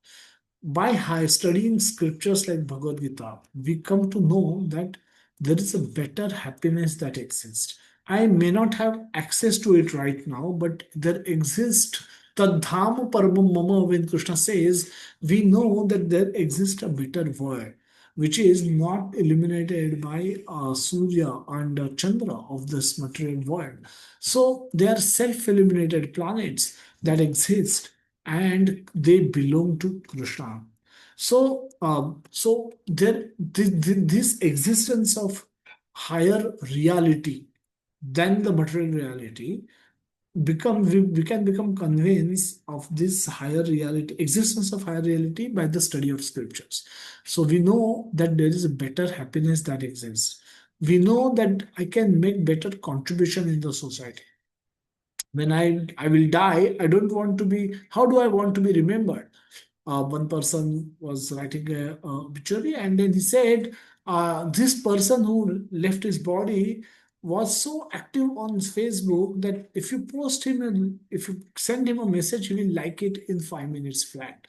By high studying scriptures like Bhagavad Gita, we come to know that there is a better happiness that exists. I may not have access to it right now, but there exists Tadham Paramam Mama. When Krishna says, we know that there exists a better world, which is not illuminated by Surya and Chandra of this material world. So they are self-illuminated planets that exist, and they belong to Krishna. So, this existence of higher reality than the material reality, we can become convinced of this higher reality, existence of higher reality, by the study of scriptures. So we know that there is a better happiness that exists. We know that I can make better contribution in the society. When I will die, I don't want to be. How do I want to be remembered? One person was writing a obituary, and then he said, this person who left his body was so active on Facebook that if you post him and if you send him a message, he will like it in 5 minutes flat,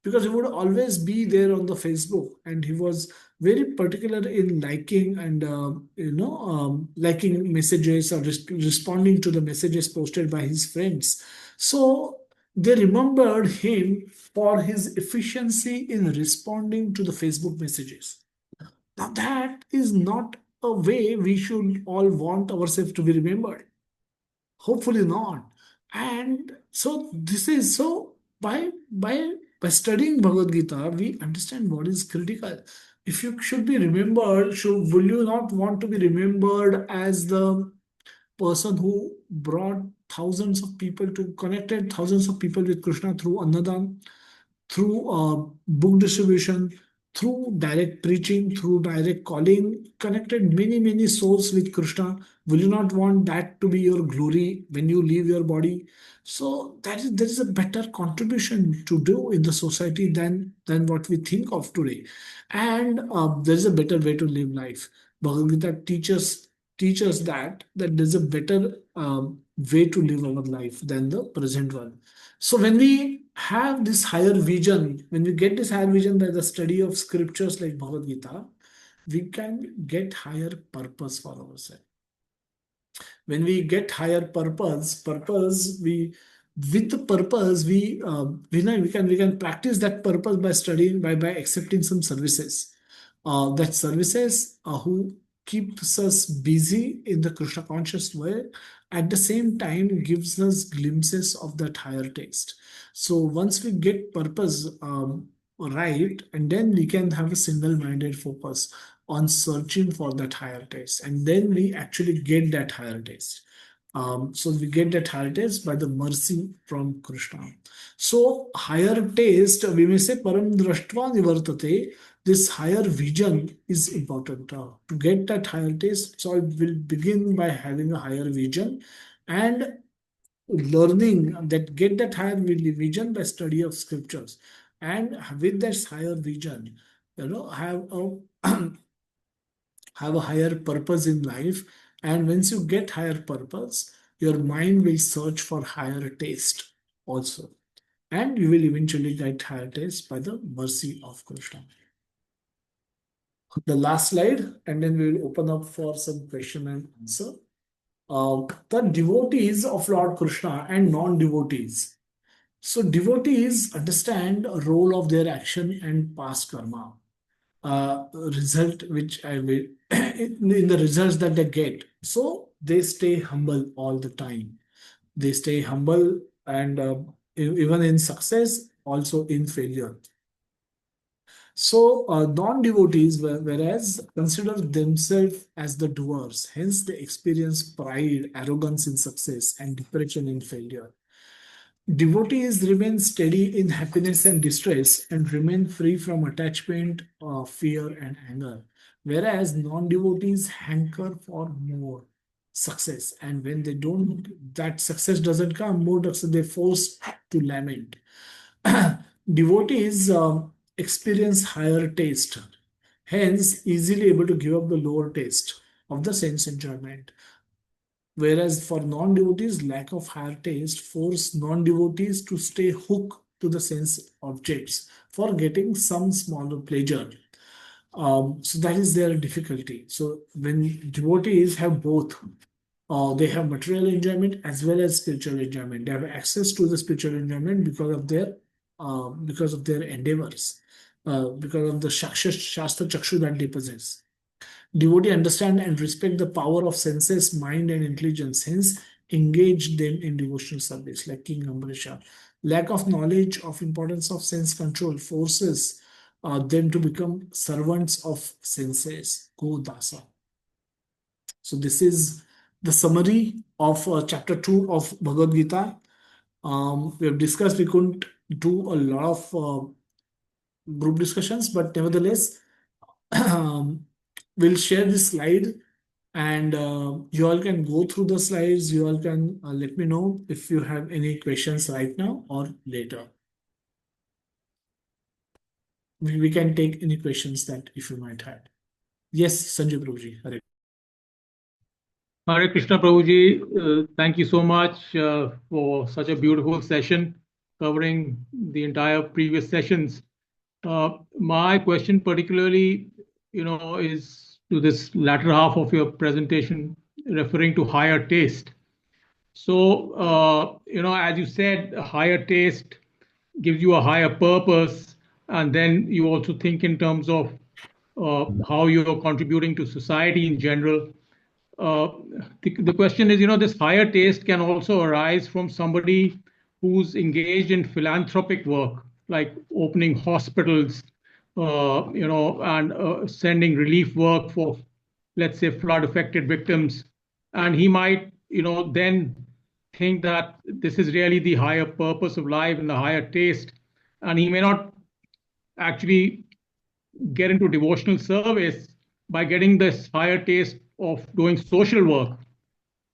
because he would always be there on the Facebook, and he was very particular in liking and liking messages or responding to the messages posted by his friends. So they remembered him for his efficiency in responding to the Facebook messages. Now that is not a way we should all want ourselves to be remembered. Hopefully not. And so this is so by studying Bhagavad Gita, we understand what is critical. If you should be remembered, should will you not want to be remembered as the person who brought thousands of people to connected thousands of people with Krishna through Annadan, through book distribution, through direct preaching, through direct calling, connected many souls with Krishna. Will you not want that to be your glory when you leave your body? So that is there is a better contribution to do in the society than what we think of today, and there is a better way to live life. Bhagavad Gita teaches that there's a better way to live our life than the present one. So when we have this higher vision, when we get this higher vision by the study of scriptures like Bhagavad Gita, we can get higher purpose for ourselves. When we get higher purpose, we with the purpose we know we can practice that purpose by studying by accepting some services. That services who keeps us busy in the Krishna conscious way, at the same time gives us glimpses of that higher taste. So once we get purpose right, and then we can have a single-minded focus on searching for that higher taste, and then we actually get that higher taste. So we get that higher taste by the mercy from Krishna. So higher taste, we may say param drashtva nivartate. This higher vision is important to get that higher taste. So I will begin by having a higher vision and learning that get that higher vision by study of scriptures, and with that higher vision, have a have a higher purpose in life. And once you get higher purpose, your mind will search for higher taste also. And you will eventually get higher taste by the mercy of Krishna. The last slide, and then we will open up for some question and answer. The devotees of Lord Krishna and non-devotees. So devotees understand a role of their action and past karma. Result which I will in the results that they get. So they stay humble all the time. They stay humble, and even in success, also in failure. So non-devotees, whereas consider themselves as the doers, hence they experience pride, arrogance in success, and depression in failure. Devotees remain steady in happiness and distress and remain free from attachment, fear, and anger. Whereas non devotees hanker for more success. And when they don't, that success doesn't come, more they're forced to lament. Devotees experience higher taste, hence, easily able to give up the lower taste of the sense enjoyment. Whereas for non-devotees, lack of higher taste force non-devotees to stay hooked to the sense objects for getting some smaller pleasure. So that is their difficulty. So when devotees have both, they have material enjoyment as well as spiritual enjoyment. They have access to the spiritual enjoyment because of their endeavors, because of the Shastra Chakshu that they possess. Devotee understand and respect the power of senses, mind, and intelligence, hence engage them in devotional service, like King Ambarisha. Lack of knowledge of importance of sense control forces them to become servants of senses, Go Dasa. So this is the summary of chapter 2 of Bhagavad Gita. We have discussed, we couldn't do a lot of group discussions, but nevertheless, we'll share this slide, And you all can go through the slides. You all can let me know if you have any questions right now or later. We can take any questions that if you might have. Yes, Sanjay Prabhuji. Hare. Hare Krishna Prabhuji, thank you so much for such a beautiful session covering the entire previous sessions. My question particularly, is to this latter half of your presentation, referring to higher taste. So, as you said, a higher taste gives you a higher purpose, and then you also think in terms of how you're contributing to society in general. uh, the question is, this higher taste can also arise from somebody who's engaged in philanthropic work, like opening hospitals, and sending relief work for, let's say, flood affected victims. And he might, then think that this is really the higher purpose of life and the higher taste. And he may not actually get into devotional service by getting this higher taste of doing social work.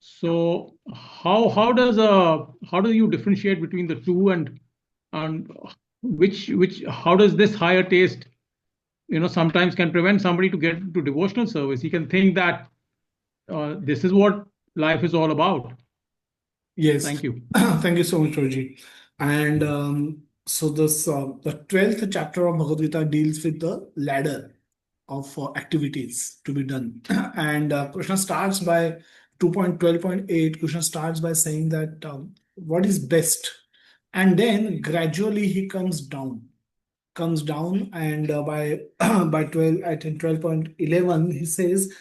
So how do you differentiate between the two, and which how does this higher taste, sometimes can prevent somebody to get into devotional service? He can think that this is what life is all about. Yes, Thank you. thank you so much, Roji. And so this the 12th chapter of Bhagavad Gita deals with the ladder of activities to be done. And Krishna starts by 2.12.8. Krishna starts by saying that what is best, and then gradually he comes down, and by by 12, I think 12.11, he says,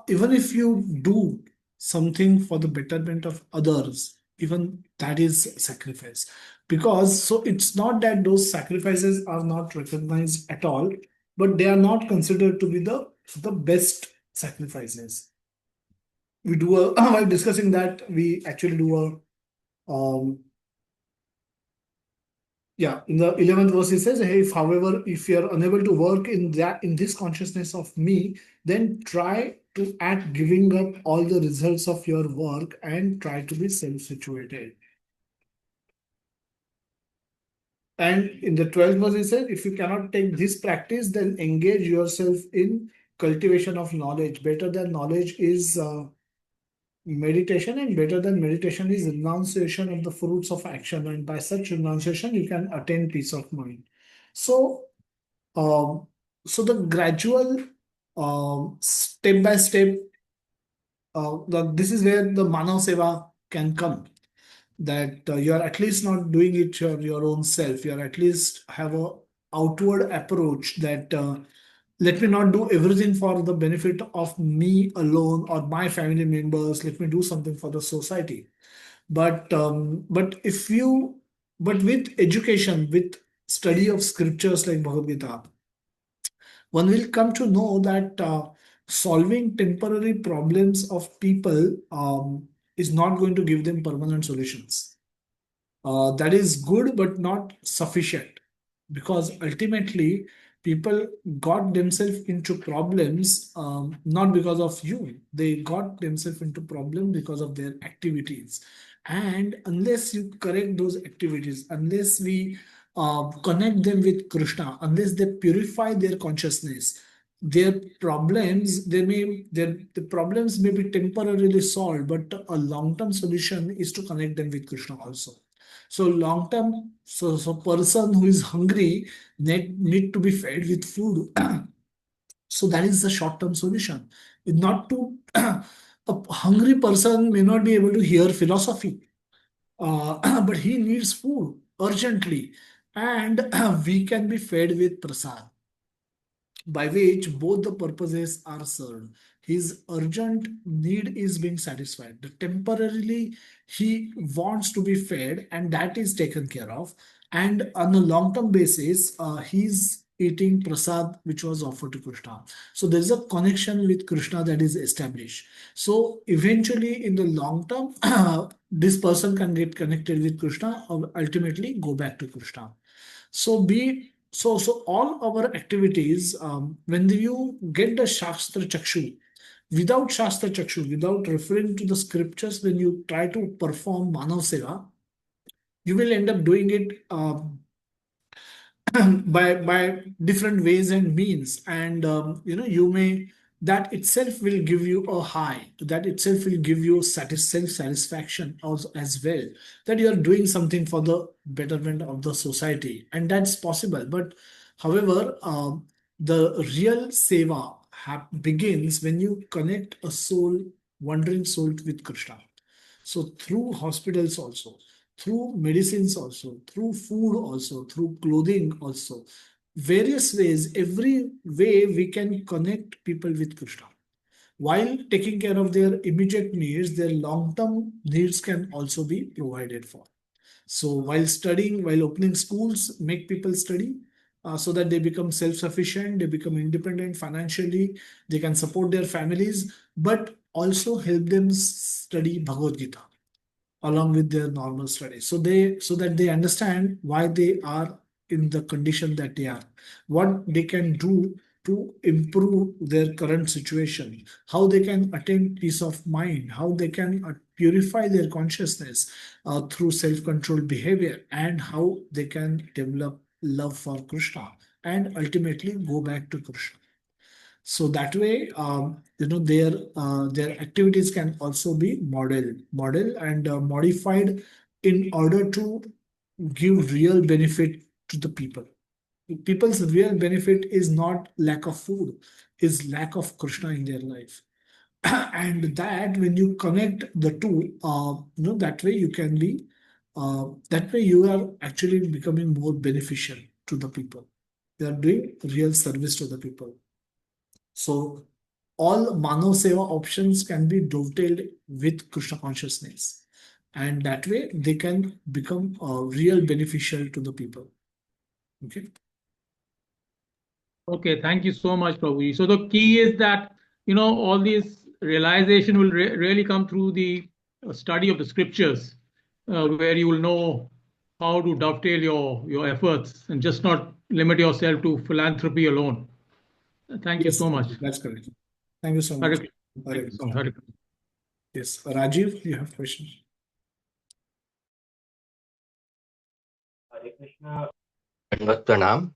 even if you do something for the betterment of others, even that is sacrifice. Because so it's not that those sacrifices are not recognized at all, but they are not considered to be the best sacrifices. We do a while discussing that, we actually do a yeah, in the 11th verse, he says, hey, if however, if you're unable to work in this consciousness of me, then try to act giving up all the results of your work and try to be self-situated. And in the 12th verse, he said, if you cannot take this practice, then engage yourself in cultivation of knowledge. Better than knowledge is meditation, and better than meditation is renunciation of the fruits of action. And by such renunciation, you can attain peace of mind. So, Um, so the gradual, step by step, this is where the Manav Seva can come. That you are at least not doing it your own self. You are at least have a outward approach that let me not do everything for the benefit of me alone or my family members. Let me do something for the society. But with education, with study of scriptures like Bhagavad Gita, one will come to know that solving temporary problems of people is not going to give them permanent solutions. That is good, but not sufficient, because ultimately people got themselves into problems, not because of you. They got themselves into problem because of their activities. And unless you correct those activities, unless we connect them with Krishna, unless they purify their consciousness, their problems, the problems may be temporarily solved, but a long-term solution is to connect them with Krishna also. So long term, so person who is hungry need to be fed with food. So that is the short term solution. Not to a hungry person may not be able to hear philosophy, but he needs food urgently, and we can be fed with prasad, by which both the purposes are served. His urgent need is being satisfied. The temporarily he wants to be fed, and that is taken care of. And on a long-term basis, he's eating prasad which was offered to Krishna. So there is a connection with Krishna that is established. So eventually, in the long term, this person can get connected with Krishna or ultimately go back to Krishna. So all our activities, when you get the Shastra Chakshu, Without Shastra Chakshu, without referring to the scriptures, when you try to perform Manav Seva, you will end up doing it by different ways and means, and you may, that itself will give you a high, that itself will give you self satisfaction also as well, that you are doing something for the betterment of the society, and that's possible. But however, the real seva begins when you connect a soul, wandering soul, with Krishna. So through hospitals also, through medicines also, through food also, through clothing also, various ways, every way we can connect people with Krishna. While taking care of their immediate needs, their long-term needs can also be provided for. So while studying, while opening schools, make people study so that they become self-sufficient, they become independent financially, they can support their families, but also help them study Bhagavad Gita along with their normal studies, so that they understand why they are in the condition that they are, what they can do to improve their current situation, how they can attain peace of mind, how they can purify their consciousness through self-controlled behavior, and how they can develop love for Krishna and ultimately go back to Krishna. So that way, their activities can also be model and modified in order to give real benefit to the people. People's real benefit is not lack of food, is lack of Krishna in their life. And that when you connect the two, that way you can be, that way you are actually becoming more beneficial to the people. You are doing real service to the people. So all Mano Seva options can be dovetailed with Krishna consciousness. And that way they can become real beneficial to the people. Okay. Okay, thank you so much, Prabhuji. So the key is that, all these realization will really come through the study of the scriptures, where you will know how to dovetail your efforts and just not limit yourself to philanthropy alone. Thank you Yes, so much. that's correct. Thank you so Hare much. Krishna. Hare Thank you so much. Krishna. Hare Krishna. Yes, Rajiv, you have questions? Hare Krishna. Dandavat Pranam.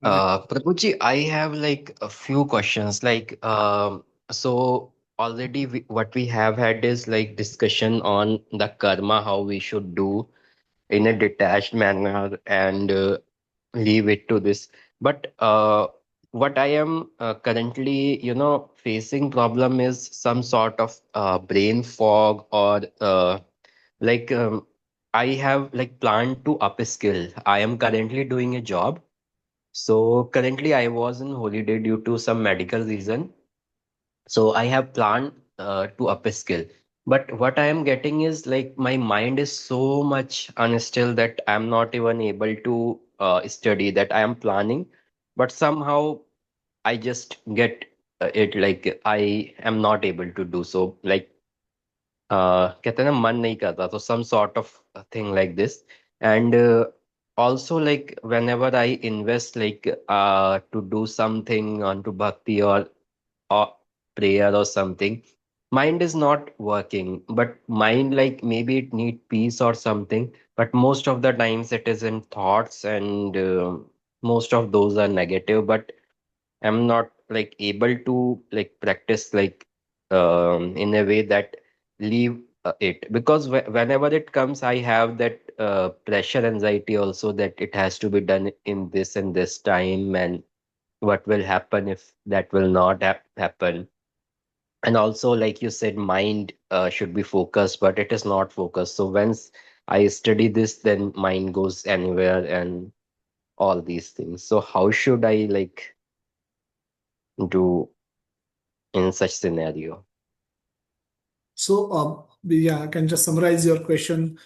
Hare. Prabhuji, I have like a few questions. So already what we have had is like discussion on the karma, how we should do in a detached manner and leave it to this. But what I am currently, facing problem is some sort of brain fog or I have like planned to upskill. I am currently doing a job. So currently I was in holiday due to some medical reason. So I have planned to upskill. But what I am getting is like my mind is so much unstill that I'm not even able to study that I am planning. But somehow I just get it like I am not able to do so. Like कहते हैं ना मन नहीं करता so some sort of thing like this and also like whenever I invest like to do something onto bhakti or prayer or something mind is not working but mind like maybe it need peace or something but most of the times it is in thoughts and most of those are negative but I'm not like able to like practice like in a way that leave it because whenever it comes, I have that pressure anxiety also that it has to be done in this and this time and what will happen if that will not happen. And also, like you said, mind should be focused, but it is not focused. So once I study this, then mind goes anywhere and all these things. So how should I like do in such scenario? So, yeah, I can just summarize your question,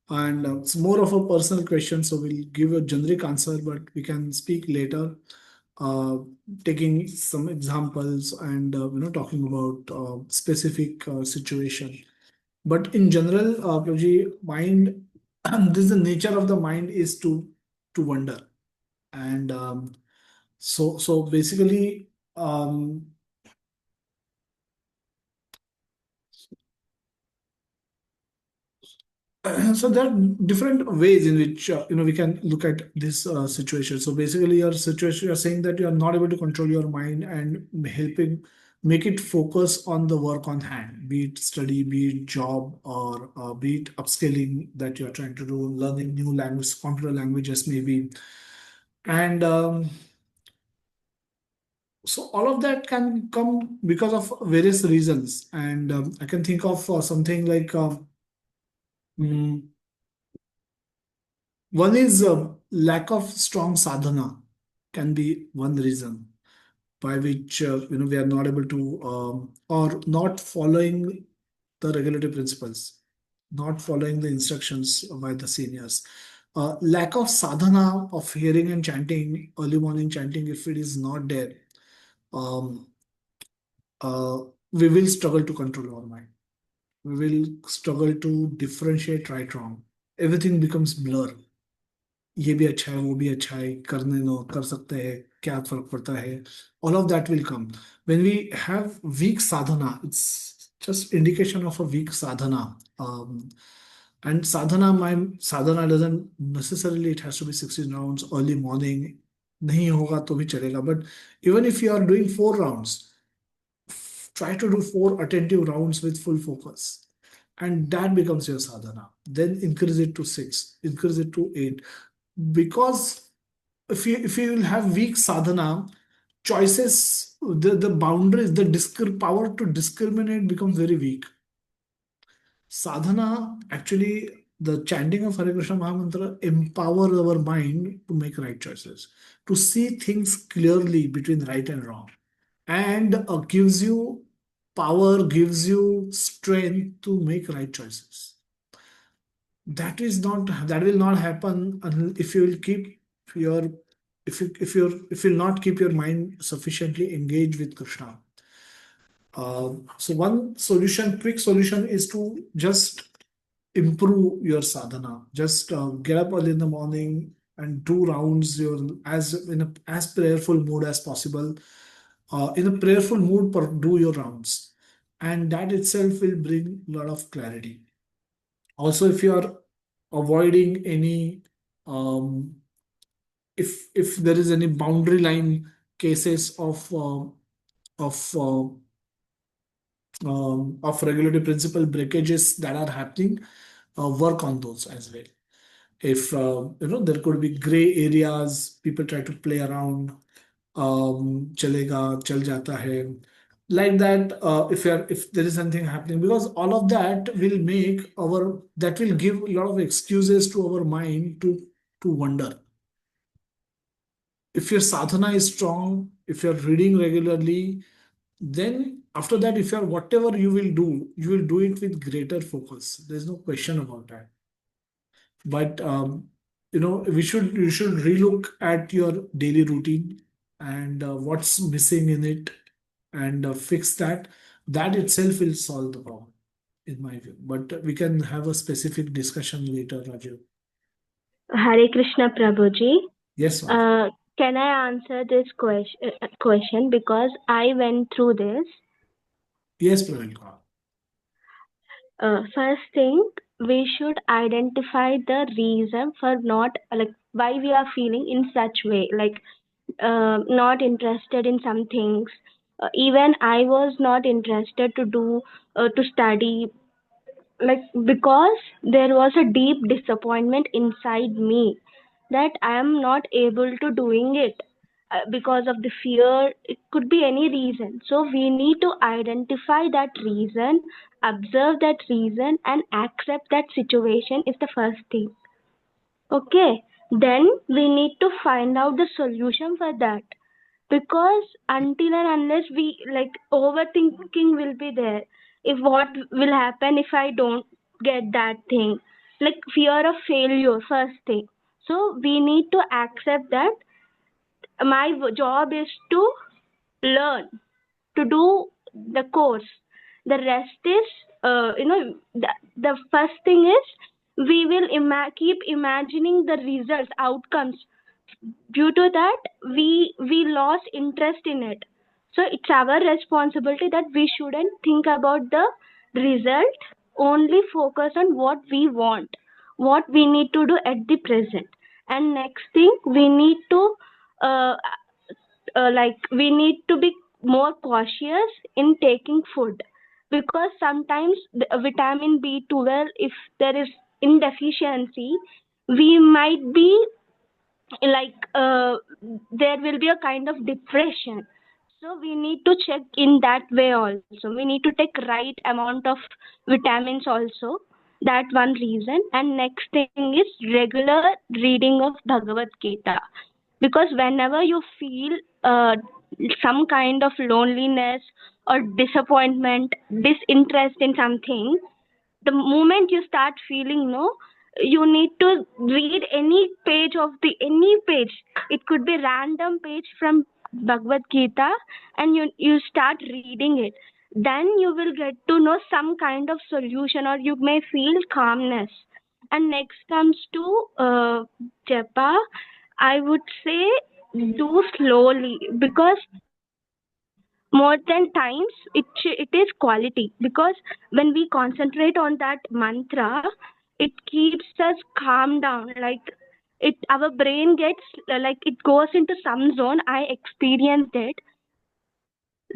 and it's more of a personal question. So we'll give a generic answer, but we can speak later, uh, taking some examples and talking about specific situation. But in general, Prabhuji, mind, this is the nature of the mind is to wonder, and so basically. So there are different ways in which we can look at this situation. So basically, your situation, you're saying that you are not able to control your mind and helping make it focus on the work on hand, be it study, be it job, or be it upscaling that you're trying to do, learning new language, computer languages maybe, and so all of that can come because of various reasons. And I can think of something like. Mm, One is lack of strong sadhana can be one reason by which we are not able to or not following the regulatory principles, not following the instructions by the seniors. Lack of sadhana of hearing and chanting, early morning chanting, if it is not there, um, uh, we will struggle to control our mind. We will struggle to differentiate right wrong. Everything becomes blur. ये भी अच्छा है वो भी अच्छा है करने दो कर सकते हैं क्या फर्क पड़ता है all of that will come when we have weak sadhana. It's just indication of a weak sadhana. And sadhana doesn't necessarily it has to be 16 rounds early morning. नहीं होगा तो भी चलेगा, but even if you are doing 4 rounds, try to do 4 attentive rounds with full focus, and that becomes your sadhana. Then increase it to 6, increase it to 8, because if you will have weak sadhana, choices, the boundaries, the power to discriminate becomes very weak. Sadhana actually, the chanting of Hare Krishna Mahamantra empowers our mind to make right choices, to see things clearly between right and wrong, and gives you power, gives you strength to make right choices. That will not happen if you will keep your if you'll not keep your mind sufficiently engaged with Krishna. So one solution, quick solution, is to just improve your sadhana. Just get up early in the morning and do rounds your as in a as prayerful mood as possible. In a prayerful mood, do your rounds, and that itself will bring a lot of clarity. Also, if you are avoiding any if there is any boundary line cases of regulatory principle breakages that are happening, work on those as well. If there could be gray areas, people try to play around, chalega chal jata hai, like that. If there is something happening, because all of that will that will give a lot of excuses to our mind to wonder. If your sadhana is strong, if you're reading regularly, then after that, if you're whatever you will do it with greater focus. There's no question about that. But you should relook at your daily routine and what's missing in it, and fix that. That itself will solve the problem, in my view. But we can have a specific discussion later, Raju. Hare Krishna Prabhuji. Yes, ma'am. Can I answer this question because I went through this? Yes, Praveen. First thing, we should identify the reason for not like why we are feeling in such way, like not interested in some things. Even I was not interested to do to study, like because there was a deep disappointment inside me that I am not able to doing it because of the fear. It could be any reason, so we need to identify that reason, observe that reason, and accept that situation is the first thing. Okay, then we need to find out the solution for that, because until and unless we like overthinking will be there. If what will happen if I don't get that thing, like fear of failure first thing. So we need to accept that my job is to learn, to do the course. The rest is the first thing is we will keep imagining the results outcomes. Due to that we lost interest in it. So it's our responsibility that we shouldn't think about the result. only focus on what we want, what we need to do at the present. And next thing, we need to uh, we need to be more cautious in taking food, because sometimes the vitamin B12, if there is indeficiency, we might be there will be a kind of depression. So we need to check in that way also. We need to take right amount of vitamins also. That one reason. And next thing is regular reading of Bhagavad Gita, because whenever you feel some kind of loneliness or disappointment, disinterest in something, the moment you start feeling, no, you need to read any page. It could be random page from Bhagavad Gita, and you start reading it. Then you will get to know some kind of solution, or you may feel calmness. And next comes to japa, I would say do slowly, because more than times it is quality, because when we concentrate on that mantra, it keeps us calm down. Like, it our brain gets it goes into some zone. I experienced it.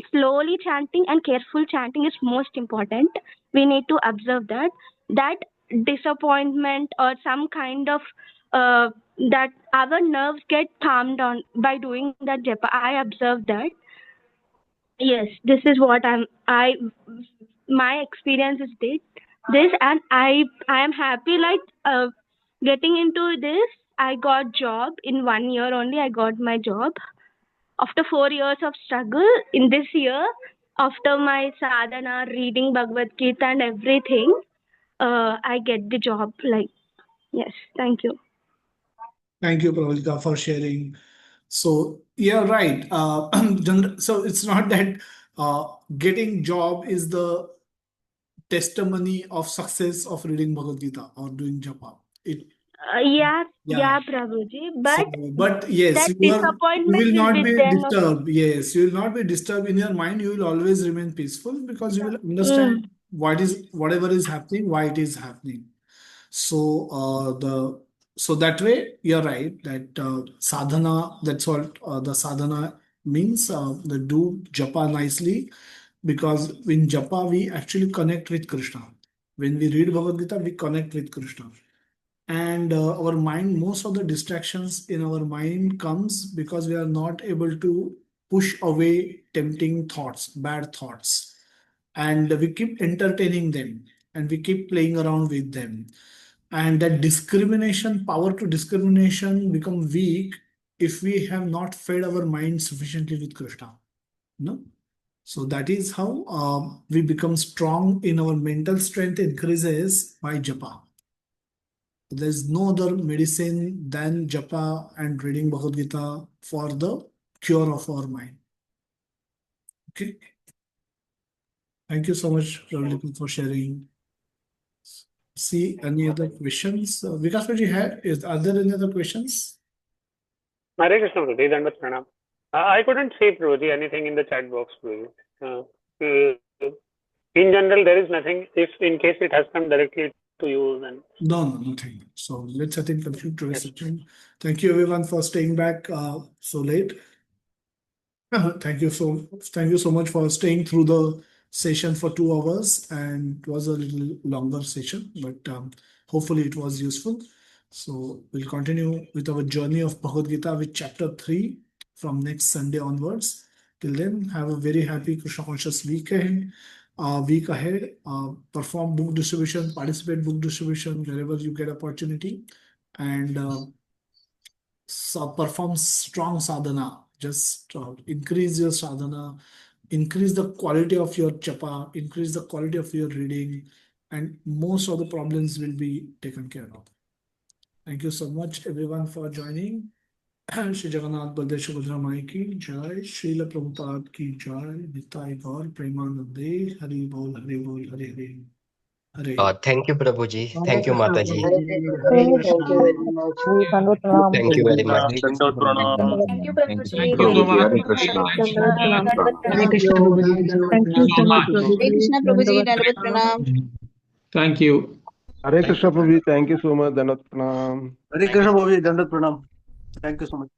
Slowly chanting and careful chanting is most important. We need to observe that disappointment or some kind of uh, that our nerves get calmed down by doing that japa. I observed that. Yes, this is what I my experience is this, and I am happy, getting into this. I got job in 1 year only. I got my job after 4 years of struggle. In this year, after my sadhana, reading Bhagavad Gita and everything, I get the job. Yes, thank you. Thank you, Pravalika, for sharing. So yeah, right. So it's not that getting job is the testimony of success of reading Bhagavad Gita or doing japa. Yeah, Yeah. Prabhuji. So, but yes, that you disappointment will will not be be there. disturbed. Yes, you will not be disturbed in your mind. You will always remain peaceful because you will understand whatever is happening, why it is happening. So so that way you're right that sadhana. That's what the sadhana means. The do japa nicely, because in japa we actually connect with Krishna. When we read Bhagavad Gita, we connect with Krishna. And our mind, most of the distractions in our mind comes because we are not able to push away tempting thoughts, bad thoughts, and we keep entertaining them, and we keep playing around with them, and that discrimination, power to discrimination become weak if we have not fed our mind sufficiently with Krishna. No. So that is how we become strong in our mental strength increases by japa. There's no other medicine than japa and reading Bhagavad Gita for the cure of our mind. Okay. Thank you so much, Ravli, for sharing. See, any other questions? Vikas, what you had? Are there any other questions? Hare Krishna, Prabhuji, Dandavat Pranam. I couldn't see, Prabhuji, anything in the chat box, Prabhuji. In general, there is nothing. If in case it has come directly to you, then No, nothing. So let's, I think, conclude today's session. Thank you everyone for staying back so late. Thank you so much for staying through the session for 2 hours, and it was a little longer session, but hopefully it was useful. So we'll continue with our journey of Bhagavad Gita with chapter 3 from next Sunday onwards. Till then, have a very happy Krishna conscious week ahead. Perform book distribution, participate book distribution wherever you get opportunity, and perform strong sadhana. Just increase your sadhana, increase the quality of your japa, increase the quality of your reading, and most of the problems will be taken care of. Thank you so much, everyone, for joining. Shri Jagannath Baldev Subhadra Mai ki jai, Srila Prabhupada ki jai, Nitai Gaur Premanande, Hari Bol, Hari Bol, Hari Hari. Hare. Thank you, Prabhuji. Hare Thank you, Krishna, Mataji. Prabhuji. Thank you very much. Dandavat pranam. Thank you very much. Dandavat Pranam. Thank you, Thank Prabhuji. you so Prabhuji, much. Hare Krishna. Dandavat pranam. Hare Thank Krishna, you. Prabhuji. Thank you so so much, much. Prabhuji. Hare Krishna, Prabhuji. Dandavat Dandavat pranam. Pranam. Thank you. Hare Krishna Prabhuji, thank you so much. Dandat Pranam. Hare Krishna Prabhuji, Dandat Pranam. Thank you so much.